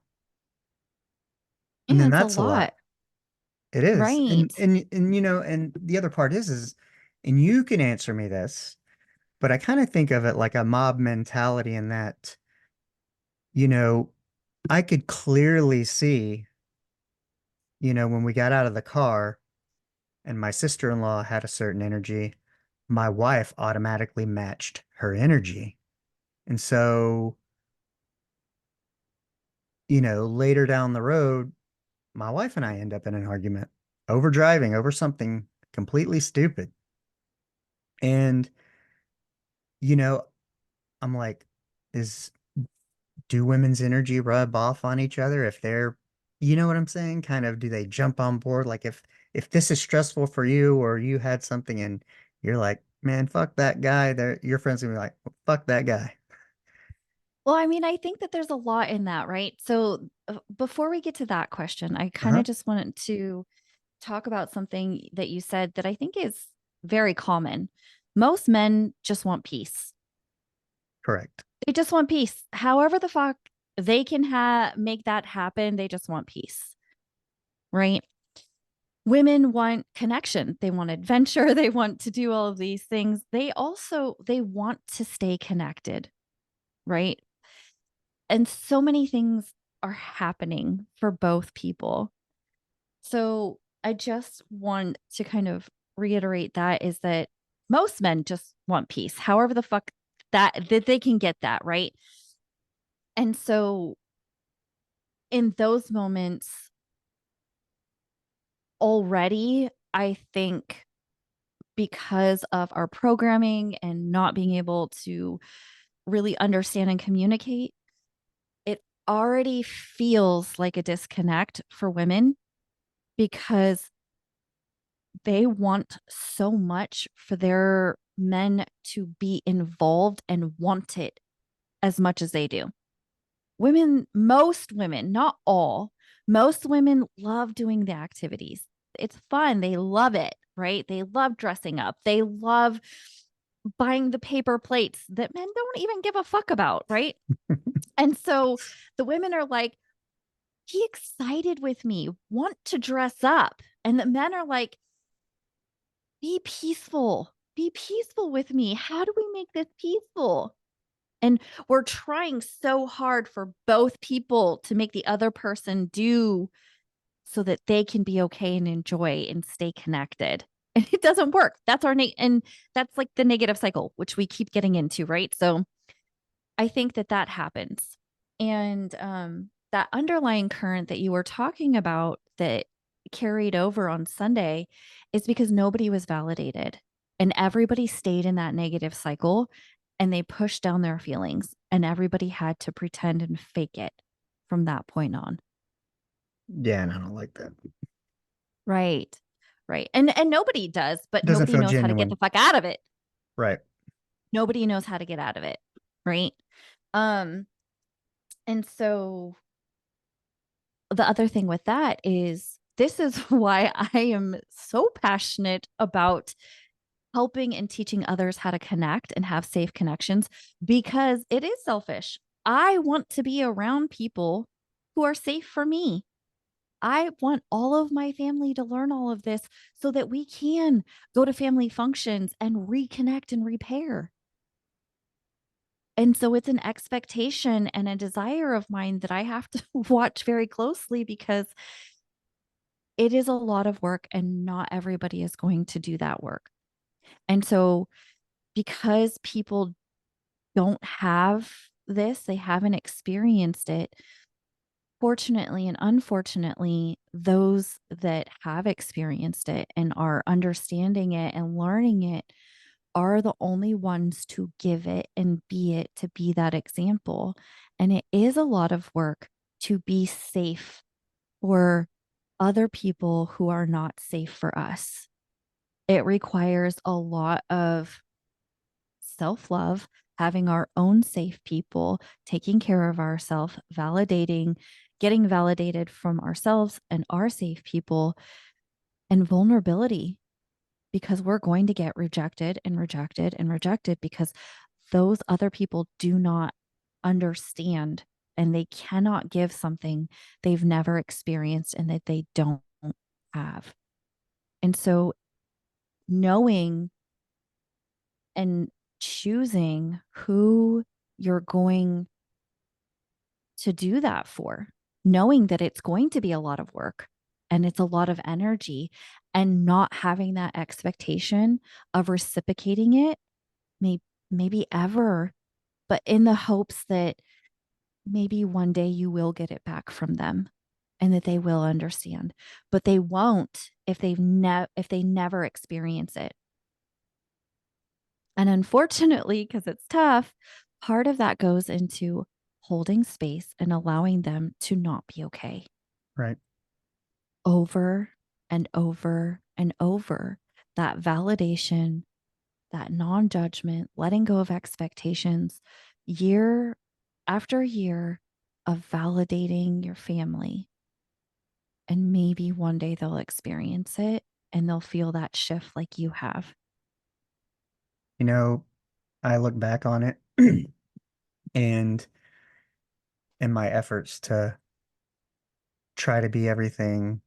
and Yeah, then it's a that's a lot. lot, It is. And right? and and the other part is, and you can answer me this, but I kind of think of it like a mob mentality, in that, you know, I could clearly see, when we got out of the car and my sister-in-law had a certain energy, my wife automatically matched her energy. And so, later down the road, my wife and I end up in an argument over driving, over something completely stupid. And, you know, I'm like, is do women's energy rub off on each other if they're, you know what I'm saying? Kind of, do they jump on board? Like, if this is stressful for you, or you had something and you're like, man, fuck that guy, there, your friends gonna be like, well, fuck that guy. Well, I mean, I think that there's a lot in that, right? So before we get to that question, I kind Uh-huh. of just wanted to talk about something that you said that I think is very common. Most men just want peace. Correct. They just want peace. However the fuck they can make that happen, they just want peace, right? Women want connection. They want adventure. They want to do all of these things. They want to stay connected, right? And so many things are happening for both people. So I just want to kind of reiterate that is that most men just want peace. However the fuck that they can get that, right? And so in those moments already, I think because of our programming and not being able to really understand and communicate, it already feels like a disconnect for women because they want so much for their men to be involved and want it as much as they do. Women, most women, not all, most women love doing the activities. it's fun. They love it, right? They love dressing up. They love buying the paper plates that men don't even give a fuck about, right? And so the women are like, be excited with me, want to dress up. And the men are like, be peaceful with me. How do we make this peaceful? And we're trying so hard for both people to make the other person do so that they can be okay and enjoy and stay connected. And it doesn't work. That's and that's like the negative cycle, which we keep getting into, right? So I think that that happens. And that underlying current that you were talking about that carried over on Sunday is because nobody was validated and everybody stayed in that negative cycle and they pushed down their feelings and everybody had to pretend and fake it from that point on. Yeah, and I don't like that. Right. Right. And nobody does, but Doesn't nobody feel knows how to get the genuine. fuck out of it. Right. Nobody knows how to get out of it. Right. Um, and so the other thing with that is this is why I am so passionate about helping and teaching others how to connect and have safe connections because it is selfish. I want to be around people who are safe for me. I want all of my family to learn all of this so that we can go to family functions and reconnect and repair. And so it's an expectation and a desire of mine that I have to watch very closely because it is a lot of work and not everybody is going to do that work. And so because people don't have this, they haven't experienced it. Fortunately and unfortunately, those that have experienced it and are understanding it and learning it are the only ones to give it and be it, to be that example. And it is a lot of work to be safe for other people who are not safe for us. It requires a lot of self love, having our own safe people, taking care of ourselves, validating, getting validated from ourselves and our safe people, and vulnerability because we're going to get rejected and rejected and rejected because those other people do not understand and they cannot give something they've never experienced and that they don't have. And so knowing and choosing who you're going to do that for, knowing that it's going to be a lot of work and it's a lot of energy, and not having that expectation of reciprocating it, maybe ever, but in the hopes that maybe one day you will get it back from them and that they will understand, but they won't if if they never experience it. And unfortunately, because it's tough, part of that goes into holding space and allowing them to not be okay Right. over and over and over. That validation, that non judgment, letting go of expectations, year after year of validating your family. And maybe one day they'll experience it and they'll feel that shift like you have. You know, I look back on it and in my efforts to try to be everything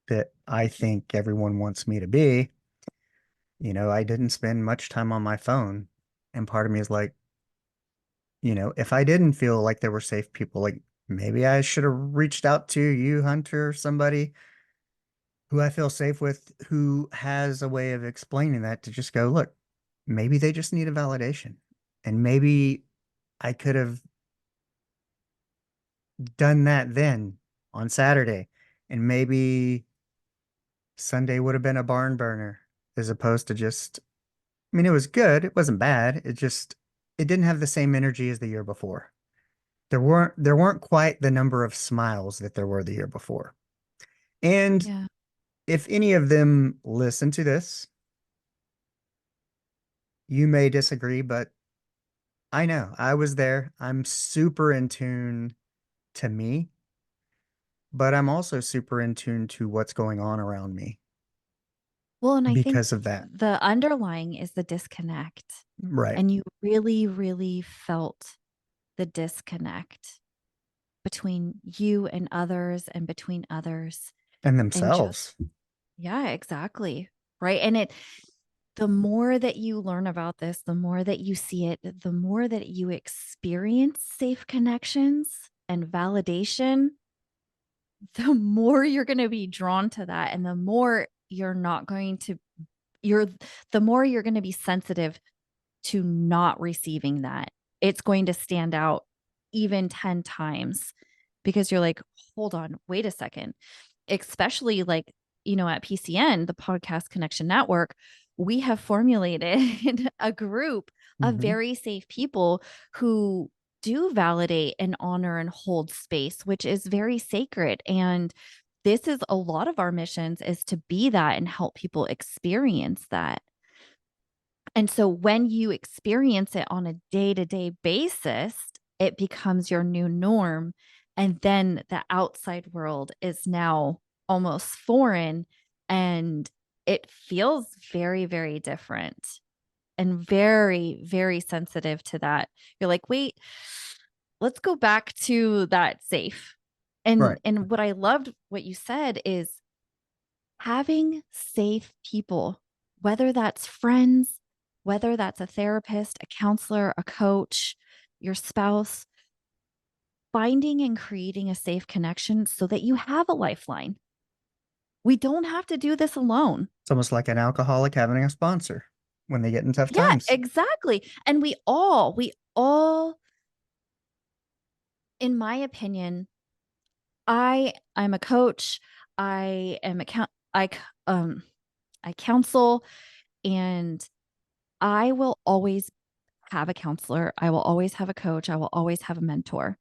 that I think everyone wants me to be, I didn't spend much time on my phone. And part of me is like, if I didn't feel like there were safe people, like maybe I should have reached out to you, Hunter, somebody who I feel safe with, who has a way of explaining that to just go, look, maybe they just need a validation. And maybe I could have done that then on Saturday. And maybe Sunday would have been a barn burner as opposed to just, I mean, it was good. It wasn't bad. It didn't have the same energy as the year before. There weren't quite the number of smiles that there were the year before. And Yeah. if any of them listen to this, you may disagree, but I know I was there. I'm super in tune to me, but I'm also super in tune to what's going on around me Well, and I think because of that. the underlying is the disconnect. Right. And you really, really felt the disconnect between you and others and between others. And And themselves. yeah, exactly. Right. And the more that you learn about this, the more that you see it, the more that you experience safe connections and validation, the more you're going to be drawn to that. And the more you're not going to, the more you're going to be sensitive to not receiving that. It's going to stand out even 10 times because you're like, hold on, wait a second. Especially like, at PCN, the Podcast Connection Network, we have formulated a group of Mhm. very safe people who do validate and honor and hold space, which is very sacred. And this is a lot of our missions is to be that and help people experience that. And so when you experience it on a day-to-day basis, it becomes your new norm. And then the outside world is now almost foreign and it feels very, very different and very, very sensitive to that. You're like, wait, let's go back to that safe. And Right. and what I loved what you said is having safe people, whether that's friends, whether that's a therapist, a counselor, a coach, your spouse, finding and creating a safe connection so that you have a lifeline. We don't have to do this alone. It's almost like an alcoholic having a sponsor when they get in tough Yeah, times. exactly. And we all, in my opinion, I'm a coach. I am a I counsel, and I will always have a counselor. I will always have a coach. I will always have a mentor.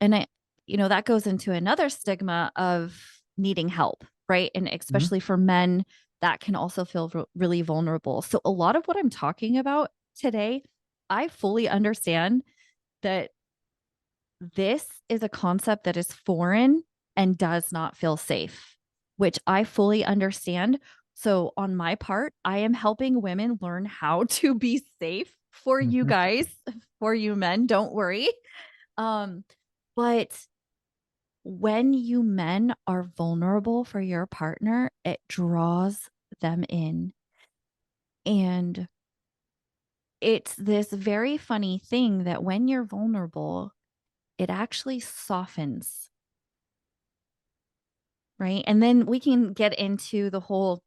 And that goes into another stigma of needing help, right? And Mhm. especially for men, that can also feel really vulnerable. So a lot of what I'm talking about today, I fully understand that this is a concept that is foreign and does not feel safe, which I fully understand. So, on my part, I am helping women learn how to be safe for you Mhm. guys, for you men. Don't worry. Um, but when you men are vulnerable for your partner, it draws them in. And it's this very funny thing that when you're vulnerable, it actually softens, right? And then we can get into the whole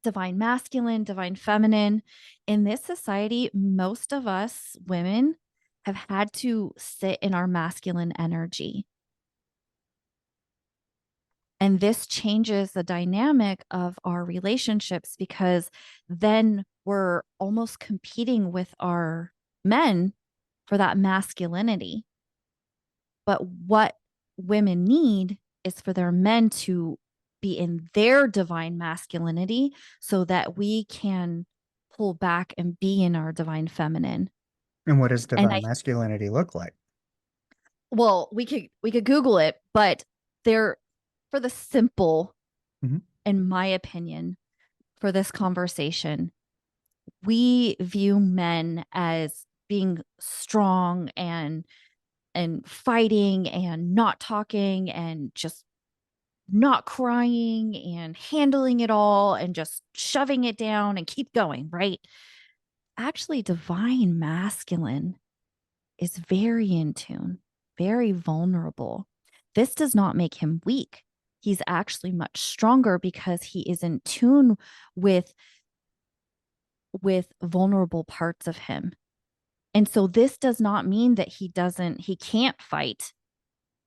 divine masculine, divine feminine. In this society, most of us women have had to sit in our masculine energy. And this changes the dynamic of our relationships because then we're almost competing with our men for that masculinity. But what women need is for their men to be in their divine masculinity so that we can pull back and be in our divine feminine. And what does And divine I masculinity look like? well, we could Google it, but they're for the simple, Mhm. in my opinion, for this conversation, we view men as being strong and fighting and not talking and just not crying and handling it all and just shoving it down and keep going, right? Actually, divine masculine is very in tune, very vulnerable. This does not make him weak. He's actually much stronger because he is in tune with vulnerable parts of him. And so this does not mean that he can't fight,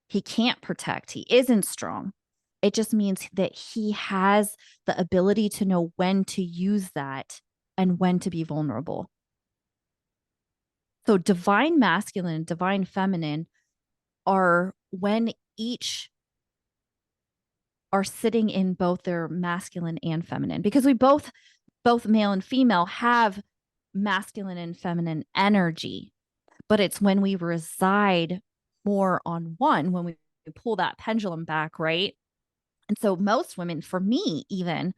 he can't protect, he isn't strong. It just means that he has the ability to know when to use that and when to be vulnerable. So divine masculine and divine feminine are when each are sitting in both their masculine and feminine, because we both male and female have masculine and feminine energy, but it's when we reside more on one, when we pull that pendulum back, right? And so most women, for me even,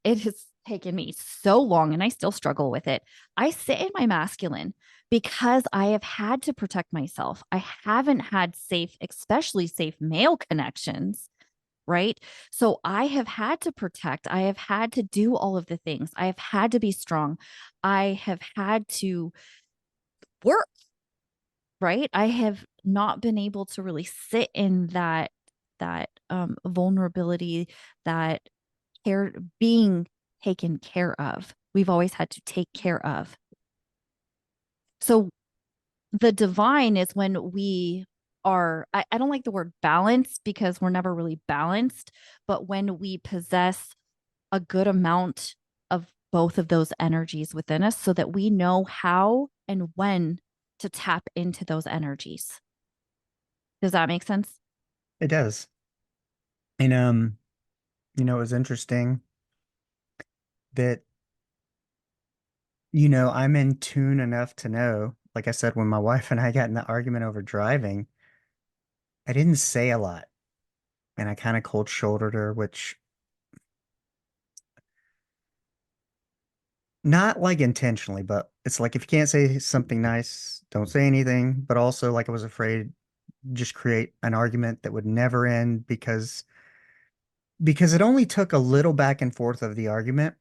it has taken me so long and I still struggle with it. I sit in my masculine because I have had to protect myself. I haven't had safe, especially safe male connections, right? So I have had to protect. I have had to do all of the things. I have had to be strong. I have had to work, right? I have not been able to really sit in that vulnerability, that care, being taken care of. We've always had to take care of. So the divine is when we are, I don't like the word balance because we're never really balanced, but when we possess a good amount of both of those energies within us so that we know how and when to tap into those energies. Does that make sense? It does. And it was interesting that, I'm in tune enough to know, like I said, when my wife and I got in the argument over driving, I didn't say a lot and I kind of cold shouldered her, which not like intentionally, but it's like if you can't say something nice, don't say anything. But also, like I was afraid just create an argument that would never end because it only took a little back and forth of the argument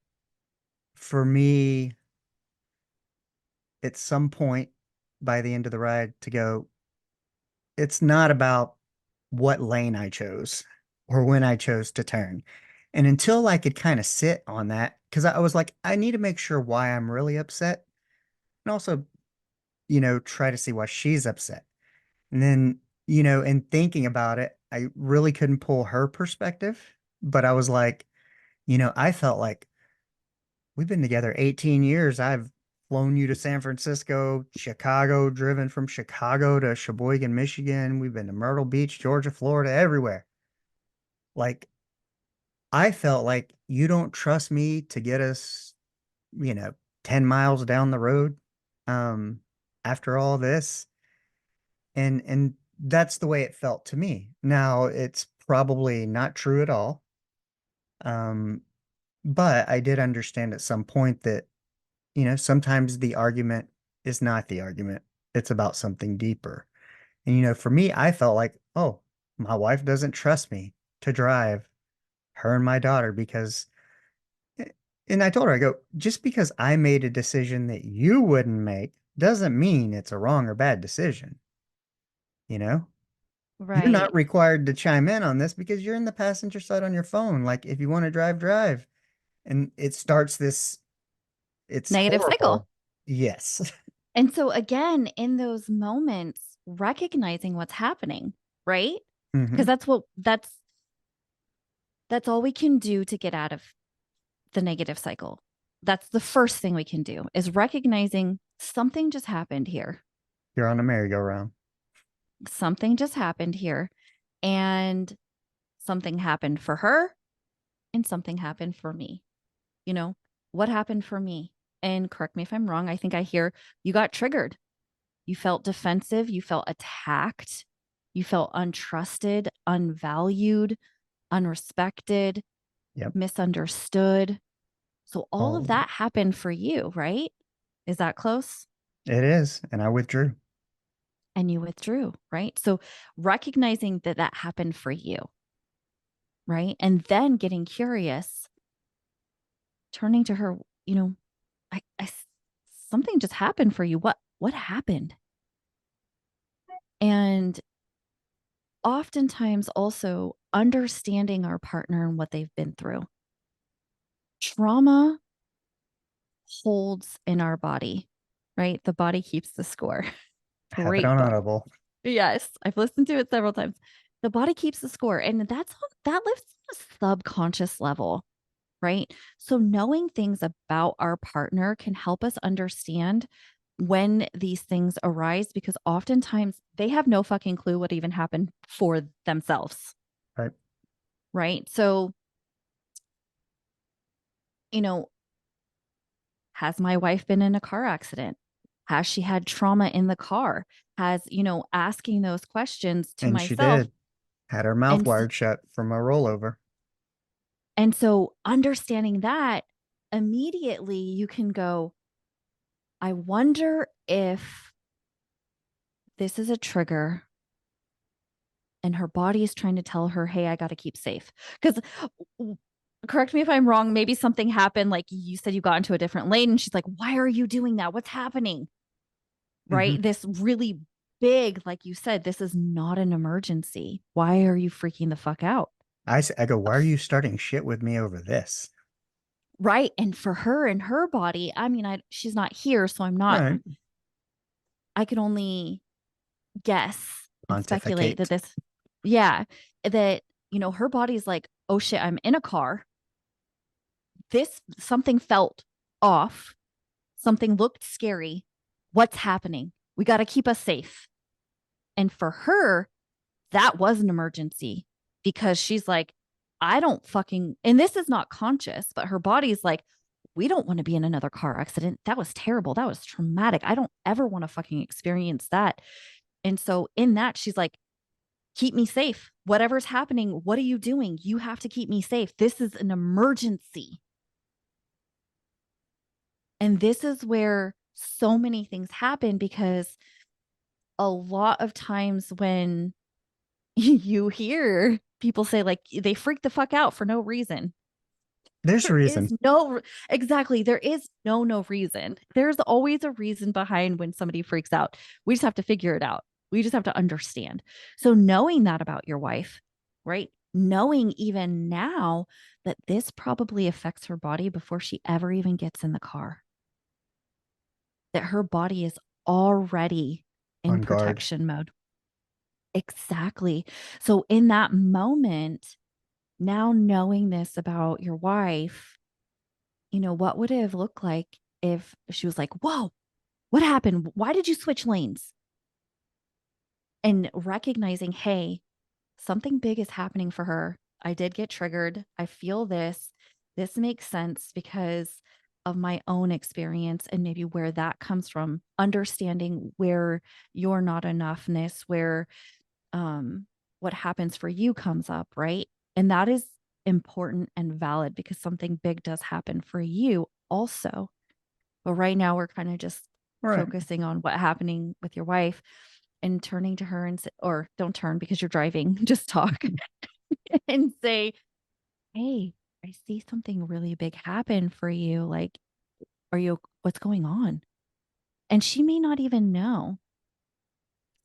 for me at some point by the end of the ride to go, it's not about what lane I chose or when I chose to turn. And until I could kind of sit on that, because I was like, I need to make sure why I'm really upset and also, try to see why she's upset. And then, in thinking about it, I really couldn't pull her perspective, but I was like, I felt like we've been together 18 years. I've flown you to San Francisco, Chicago, driven from Chicago to Sheboygan, Michigan. We've been to Myrtle Beach, Georgia, Florida, everywhere. Like, I felt like you don't trust me to get us, you know, 10 miles down the road, um, after all this. And that's the way it felt to me. Now, it's probably not true at all. Um, but I did understand at some point that sometimes the argument is not the argument. It's about something deeper. And, for me, I felt like, oh, my wife doesn't trust me to drive her and my daughter because, and I told her, I go, just because I made a decision that you wouldn't make doesn't mean it's a wrong or bad decision. You know, you're Right. not required to chime in on this because you're in the passenger side on your phone. Like, if you want to drive, drive. And it starts this, it's Negative cycle. horrible. Yes. And so again, in those moments, recognizing what's happening, right? Because hmm that's all we can do to get out of the negative cycle. That's the first thing we can do is recognizing something just happened here. You're on a merry-go-round. Something just happened here. And something happened for her and something happened for me. You know, what happened for me? And correct me if I'm wrong. I think I hear you got triggered. You felt defensive. You felt attacked. You felt untrusted, unvalued, unrespected, Yep. misunderstood. So all of All that happened for you, right? Is that close? it is. And I withdrew. And you withdrew, right? So recognizing that that happened for you, right? And then getting curious, turning to her, you know, I something just happened for you. What happened? And oftentimes also understanding our partner and what they've been through. Trauma holds in our body, right? The body keeps the score. Have it Great on book. Audible. Yes, I've listened to it several times. The body keeps the score, and that lives on a subconscious level, right? So knowing things about our partner can help us understand when these things arise because oftentimes they have no fucking clue what even happened for themselves, Right. right? So, you know, has my wife been in a car accident? Has she had trauma in the car? Asking those questions to And she myself, did. Had her mouth And wired shut from a rollover. And so understanding that, immediately you can go, I wonder if this is a trigger and her body is trying to tell her, hey, I got to keep safe. Because correct me if I'm wrong, maybe something happened. Like you said, you got into a different lane and she's like, why are you doing that? What's happening? Right. Mhm. This really big, like you said, this is not an emergency. Why are you freaking the fuck out? I go, why are you starting shit with me over this? Right. And for her and her body, I mean, she's not here, so Right. I could only guess and speculate that Pontificate. this, yeah, that, her body's like, oh shit, I'm in a car. Something felt off. Something looked scary. What's happening? We got to keep us safe. And for her, that was an emergency because she's like, I don't fucking, and this is not conscious, but her body's like, we don't want to be in another car accident. That was terrible. That was traumatic. I don't ever want to fucking experience that. And so in that, she's like, keep me safe. Whatever's happening, what are you doing? You have to keep me safe. This is an emergency. And this is where so many things happen because a lot of times when you hear people say, like, they freak the fuck out for no reason. There's a There is reason. no, exactly. There is no reason. There's always a reason behind when somebody freaks out. We just have to figure it out. We just have to understand. So, knowing that about your wife, right? Knowing even now that this probably affects her body before she ever even gets in the car, that her body is already in On guard. protection mode. Exactly. So, in that moment, now knowing this about your wife, what would it have looked like if she was like, whoa, what happened? Why did you switch lanes? And recognizing, hey, something big is happening for her. I did get triggered. I feel this. This makes sense because of my own experience and maybe where that comes from. Understanding where your not enoughness, where what happens for you comes up, right? And that is important and valid because something big does happen for you also. But right now we're kind of just Right. focusing on what happening with your wife and turning to her and say, or don't turn because you're driving, just talk and say, hey, I see something really big happen for you. Like, what's going on? And she may not even know.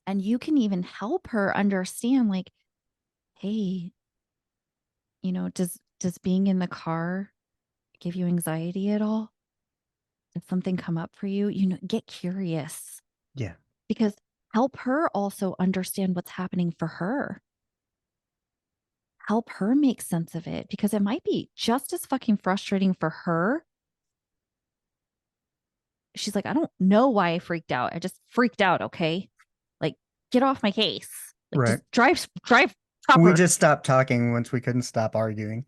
And you can even help her understand, like, hey, does being in the car give you anxiety at all? Did something come up for you? Get curious Yeah. because help her also understand what's happening for her. Help her make sense of it because it might be just as fucking frustrating for her. She's like, I don't know why I freaked out. I just freaked out. Okay. Like, get off my case. Like, Right. just drive We proper. just stopped talking once we couldn't stop arguing.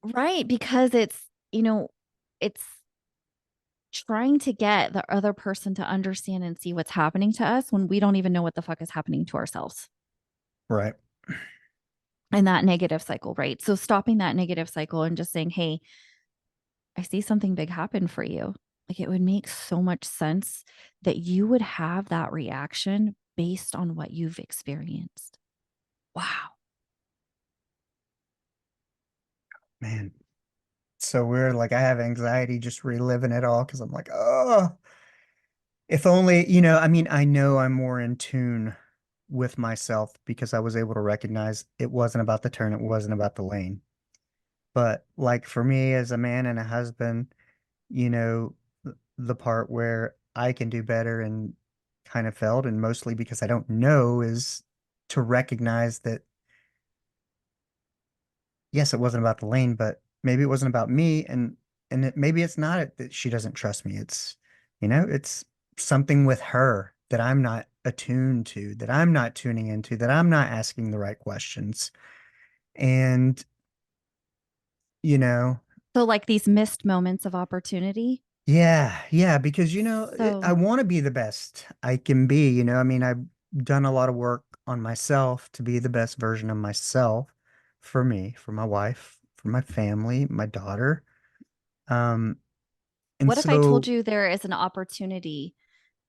Right. Because it's trying to get the other person to understand and see what's happening to us when we don't even know what the fuck is happening to ourselves. Right. And that negative cycle, right? So stopping that negative cycle and just saying, hey, I see something big happen for you. Like it would make so much sense that you would have that reaction based on what you've experienced. Wow. Man. So weird. Like I have anxiety just reliving it all because I'm like, oh, if only, I mean, I know I'm more in tune with myself because I was able to recognize it wasn't about the turn, it wasn't about the lane. But like for me as a man and a husband, the part where I can do better and kind of failed, and mostly because I don't know, is to recognize that yes, it wasn't about the lane, but maybe it wasn't about me, and maybe it's not that she doesn't trust me. It's something with her that I'm not attuned to, that I'm not tuning into, that I'm not asking the right questions. And, you know, So, like these missed moments of opportunity. yeah, because I So, want to be the best I can be. I mean, I've done a lot of work on myself to be the best version of myself for me, for my wife, for my family, my daughter. Um, and What if I told so you there is an opportunity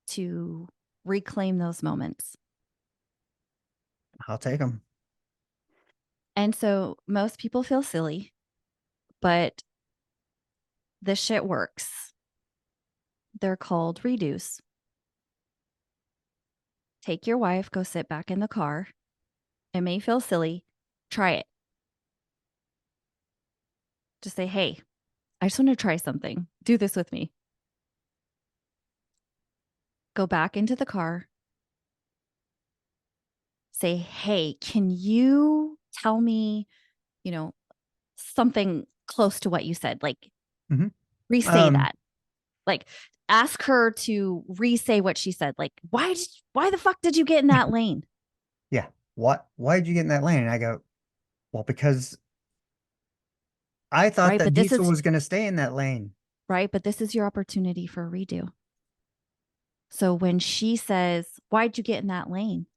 to reclaim those moments? I'll take them. And so most people feel silly, but this shit works. They're called redos. Take your wife, go sit back in the car. It may feel silly. Try it. Just say, hey, I just want to try something. Do this with me. Go back into the car. Say, hey, can you tell me, something close to what you said? Like, Hmm. re-say Um, that. Like, ask her to re-say what she said. Like, why the fuck did you get in that lane? yeah. Why did you get in that lane? And I go, well, because I thought Right. that But this Diesel is was going to stay in that lane. right. But this is your opportunity for a redo. So when she says, why'd you get in that lane?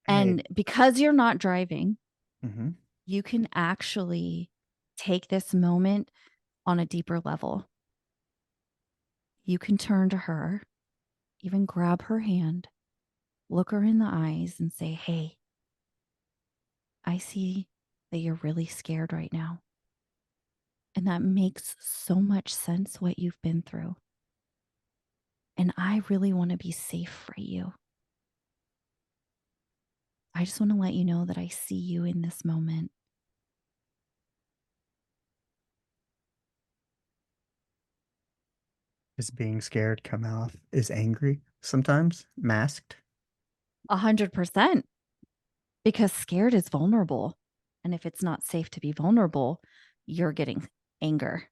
Hey, And because you're not driving, hmm you can actually take this moment on a deeper level. You can turn to her, even grab her hand, look her in the eyes, and say, hey, I see that you're really scared right now. And that makes so much sense what you've been through. And I really want to be safe for you. I just want to let you know that I see you in this moment. is being scared come off is angry sometimes, masked. 100%. Because scared is vulnerable. And if it's not safe to be vulnerable, you're getting anger.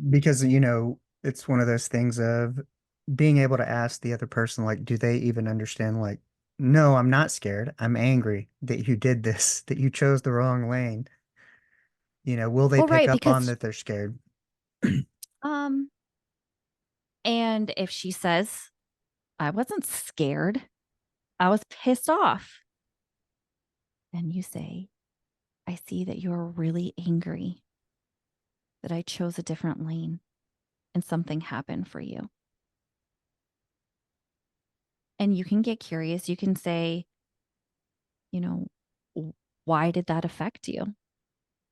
Because, it's one of those things of being able to ask the other person, like, do they even understand? Like, no, I'm not scared. I'm angry that you did this, that you chose the wrong lane. Will they Well, pick right, up on because that they're scared? um and if she says, I wasn't scared, I was pissed off, and you say, I see that you're really angry that I chose a different lane and something happened for you. And you can get curious. You can say, you know, why did that affect you?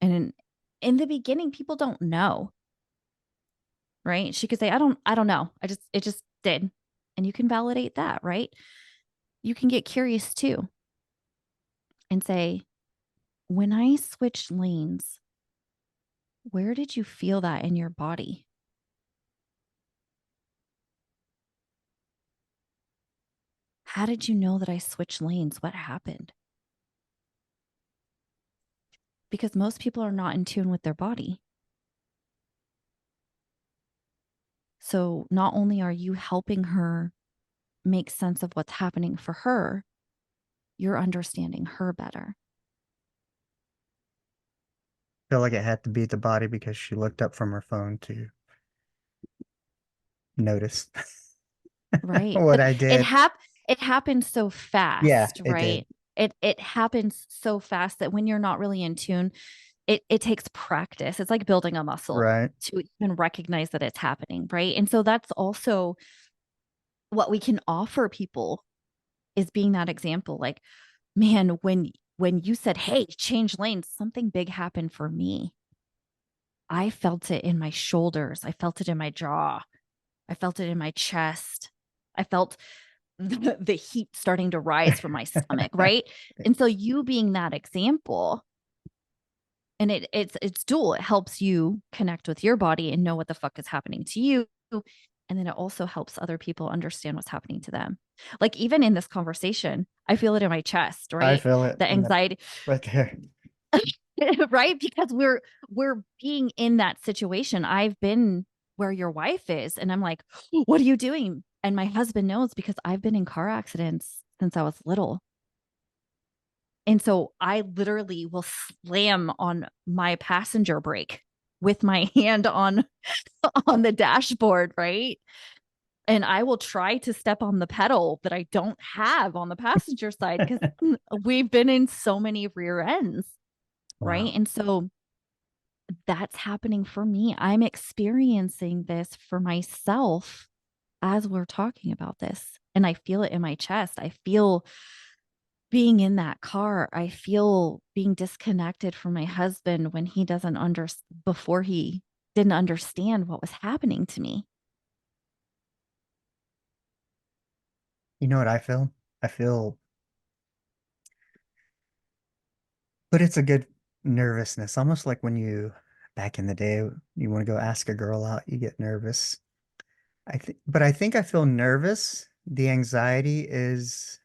And in the beginning, people don't know, right? She could say, I don't know. It just did. And you can validate that, right? You can get curious too and say, when I switched lanes, where did you feel that in your body? How did you know that I switched lanes? What happened? Because most people are not in tune with their body. So not only are you helping her make sense of what's happening for her, you're understanding her better. Feel like it had to be the body because she looked up from her phone to notice Right. what But I did. it happens so Yeah, fast, it did. right? It happens so fast that when you're not really in tune, it takes practice. It's like building a muscle Right. to even recognize that it's happening, right? And so that's also what we can offer people is being that example. Like, man, when you said, hey, change lanes, something big happened for me. I felt it in my shoulders. I felt it in my jaw. I felt it in my chest. I felt the heat starting to rise from my stomach, right? And so you being that example, and it's dual. It helps you connect with your body and know what the fuck is happening to you. And then it also helps other people understand what's happening to them. Like even in this conversation, I feel it in my chest, I right? feel it The in the anxiety, right there. right? Because we're being in that situation. I've been where your wife is, and I'm like, what are you doing? And my husband knows because I've been in car accidents since I was little. And so I literally will slam on my passenger brake with my hand on the dashboard, right? And I will try to step on the pedal that I don't have on the passenger side because we've been in so many rear ends. Right. Wow. And so that's happening for me. I'm experiencing this for myself as we're talking about this. And I feel it in my chest. I feel being in that car. I feel being disconnected from my husband when he doesn't before he didn't understand what was happening to me. You know what I feel? I feel, but it's a good nervousness, almost like when you, back in the day, you want to go ask a girl out, you get nervous. But I think I feel nervous. The anxiety is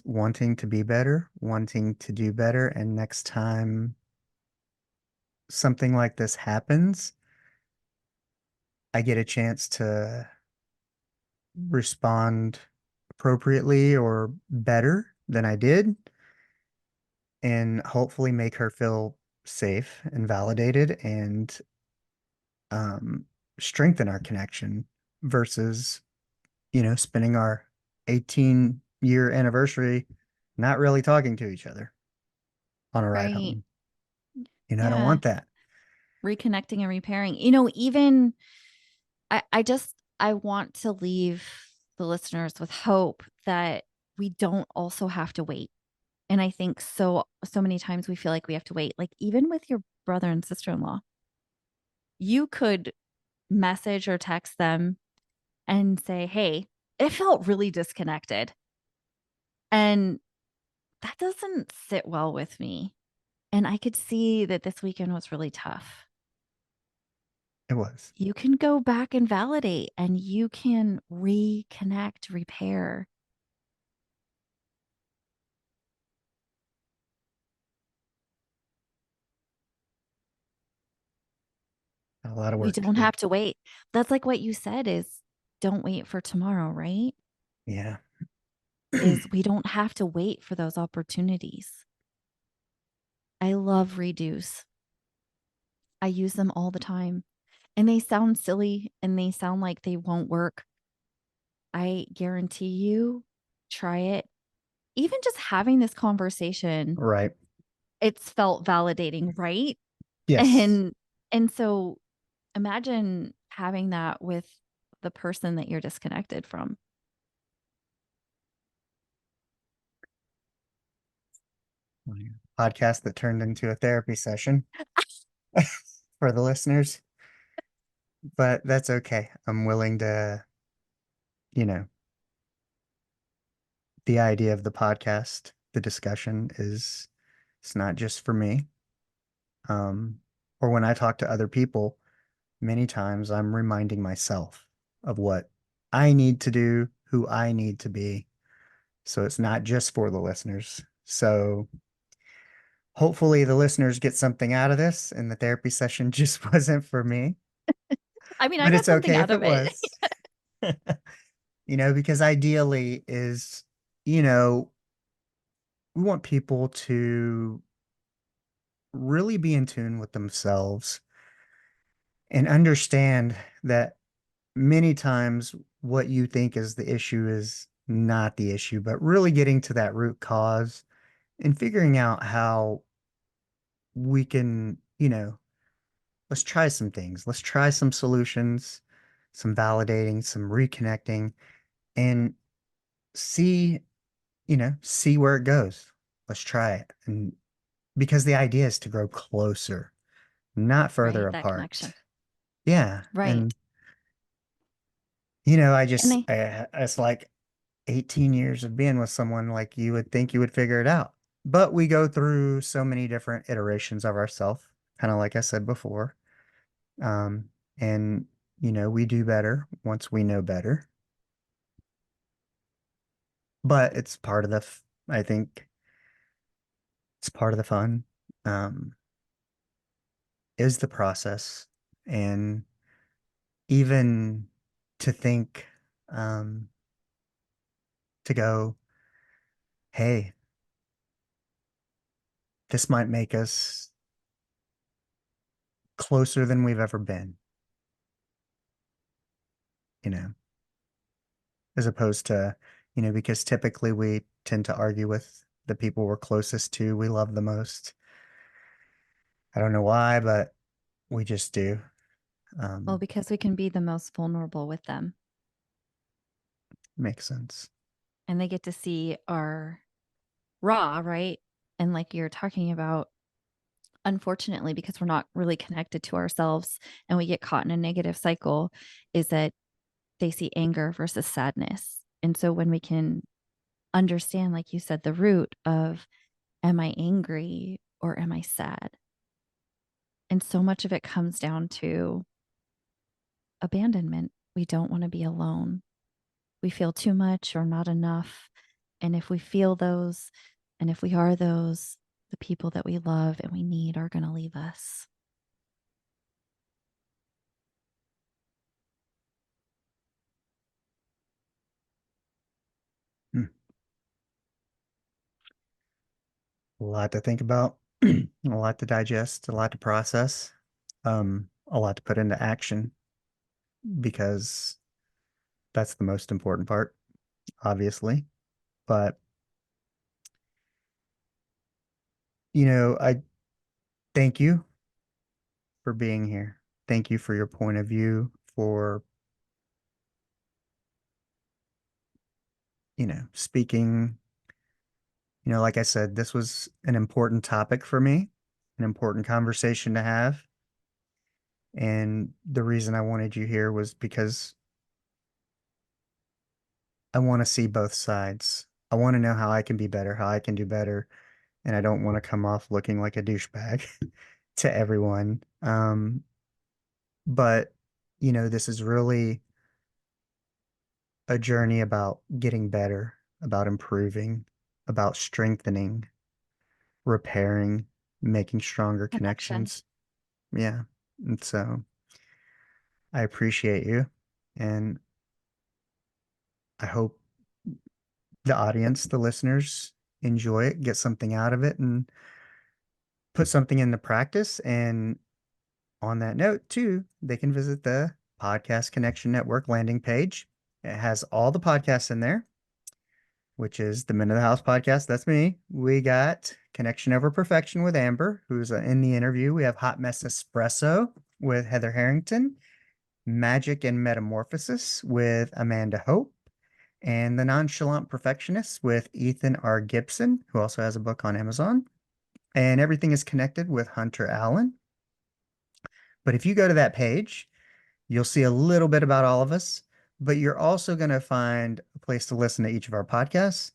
wanting to be better, wanting to do better, and next time something like this happens, I get a chance to respond appropriately or better than I did, and hopefully make her feel safe and validated and um, strengthen our connection versus, spending our 18-year anniversary not really talking to each other on a ride Right. home. I don't Yeah. want that. Reconnecting and repairing. Even I want to leave the listeners with hope that we don't also have to wait. And I think so many times we feel like we have to wait. Like even with your brother and sister-in-law, you could message or text them and say, "Hey, it felt really disconnected." And that doesn't sit well with me. And I could see that this weekend was really tough. It was You can go back and validate and you can reconnect, repair. a lot of We work to don't do. have to wait. That's like what you said is don't wait for tomorrow, right? Yeah. Is we don't have to wait for those opportunities. I love redos. I use them all the time. And they sound silly and they sound like they won't work. I guarantee you, try it. Even just having this conversation, Right. it's felt validating, right? Yes. And and so imagine having that with the person that you're disconnected from. Podcast that turned into a therapy session for the listeners, but that's okay. I'm willing to, you know, the idea of the podcast, the discussion is it's not just for me. Or when I talk to other people, many times I'm reminding myself of what I need to do, who I need to be. So it's not just for the listeners. So hopefully the listeners get something out of this and the therapy session just wasn't for me, I mean, I but got it's something okay out if it of it. was. Because ideally is, you know, we want people to really be in tune with themselves and understand that many times what you think is the issue is not the issue, but really getting to that root cause and figuring out how we can, let's try some things. Let's try some solutions, some validating, some reconnecting, and see, see where it goes. Let's try it. And because the idea is to grow closer, not further Right, that apart. connection. Yeah. And, Right. And it's like 18 years of being with someone, like you would think you would figure it out. But we go through so many different iterations of ourselves, kind of like I said before. Um, and, we do better once we know better. But it's part of I think it's part of the fun, um, is the process. And even to think, um, to go, hey, this might make us closer than we've ever been. you know, as opposed to, because typically we tend to argue with the people we're closest to, we love the most. I don't know why, but we just do. Well, because we can be the most vulnerable with them Makes sense. and they get to see our raw, right? And like you're talking about, unfortunately, because we're not really connected to ourselves and we get caught in a negative cycle, is that they see anger versus sadness. And so when we can understand, like you said, the root of, am I angry or am I sad? And so much of it comes down to abandonment. We don't want to be alone. We feel too much or not enough. And if we feel those, and if we are those, the people that we love and we need are going to leave us. Hmm. A lot to think about, a lot to digest, a lot to process, a lot to put into action because that's the most important part, obviously. But, I thank you for being here. Thank you for your point of view, for, speaking. Like I said, this was an important topic for me, an important conversation to have. And the reason I wanted you here was because I want to see both sides. I want to know how I can be better, how I can do better, and I don't want to come off looking like a douchebag to everyone. But this is really a journey about getting better, about improving, about strengthening, repairing, making stronger Connection. connections. Yeah. And so I appreciate you, and I hope the audience, the listeners, enjoy it, get something out of it, and put something into practice. And on that note, too, they can visit the Podcast Connection Network landing page. It has all the podcasts in there, which is the Men of the House podcast. That's me. We got Connection Over Perfection with Amber, who's in the interview. We have Hot Mess Espresso with Heather Harrington, Magic and Metamorphosis with Amanda Hope, and The Nonchalant Perfectionist with Ethan R. Gibson, who also has a book on Amazon. And everything is connected with Hunter Allen. But if you go to that page, you'll see a little bit about all of us, but you're also going to find a place to listen to each of our podcasts,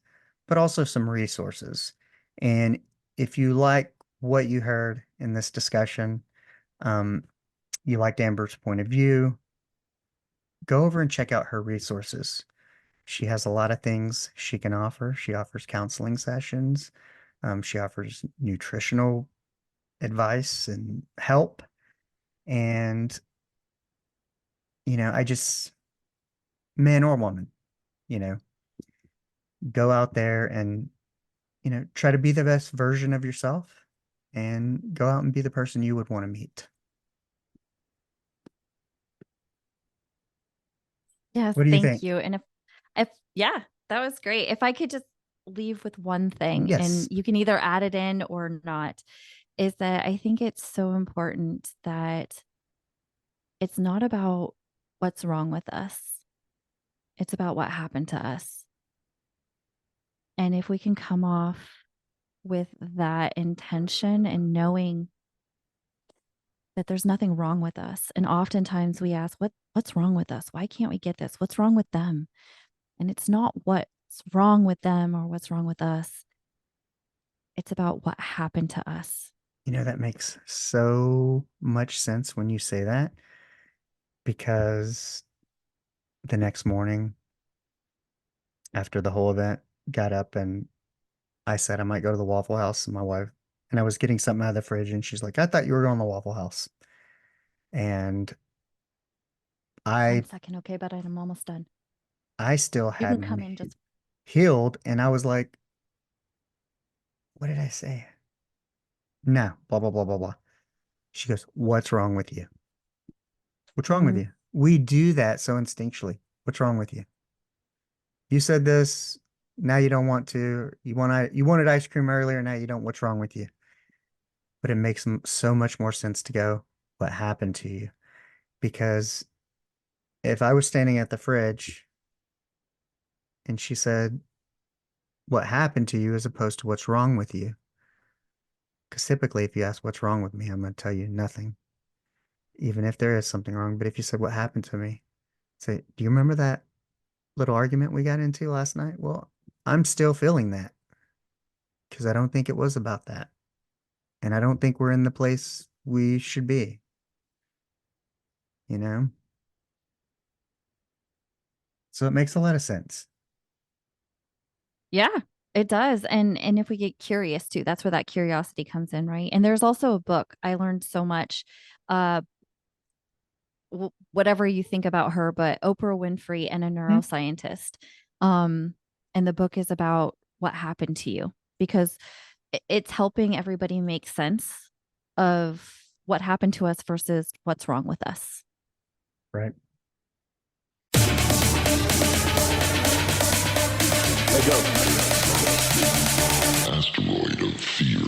but also some resources. And if you like what you heard in this discussion, um, you liked Amber's point of view, go over and check out her resources. She has a lot of things she can offer. She offers counseling sessions. She offers nutritional advice and help. And, I just, man or woman, you know, go out there and, try to be the best version of yourself and go out and be the person you would want to meet. Yes, What do you thank think? you. And if yeah, that was great. If I could just leave with one thing, and Yes. you can either add it in or not, is that I think it's so important that it's not about what's wrong with us. It's about what happened to us. And if we can come off with that intention and knowing that there's nothing wrong with us. And oftentimes we ask, what's wrong with us? Why can't we get this? What's wrong with them? And it's not what's wrong with them or what's wrong with us. It's about what happened to us. That makes so much sense when you say that because the next morning after the whole event, got up and I said I might go to the Waffle House, and my wife, and I was getting something out of the fridge, and she's like, "I thought you were going to the Waffle House." And One I second, okay, but I'm almost done. I still You can hadn't come in just healed, and I was like, "What did I say?" No, blah blah blah blah blah. She goes, "What's wrong with you? What's wrong with mm, you?" We do that so instinctually. What's wrong with you? You said this, now you don't want to. You wanted ice cream earlier, now you don't. What's wrong with you? But it makes so much more sense to go, what happened to you? Because if I was standing at the fridge and she said, what happened to you as opposed to what's wrong with you? Because typically, if you ask what's wrong with me, I'm going to tell you nothing, even if there is something wrong. But if you said what happened to me, say, do you remember that little argument we got into last night? Well, I'm still feeling that because I don't think it was about that. And I don't think we're in the place we should be, you know? So it makes a lot of sense. Yeah, it does. And if we get curious too, that's where that curiosity comes in, right? And there's also a book. I learned so much. Uh Whatever you think about her, but Oprah Winfrey and a neuroscientist. Um, and the book is about what happened to you because it's helping everybody make sense of what happened to us versus what's wrong with us. Right. Let go. Asteroid of fear.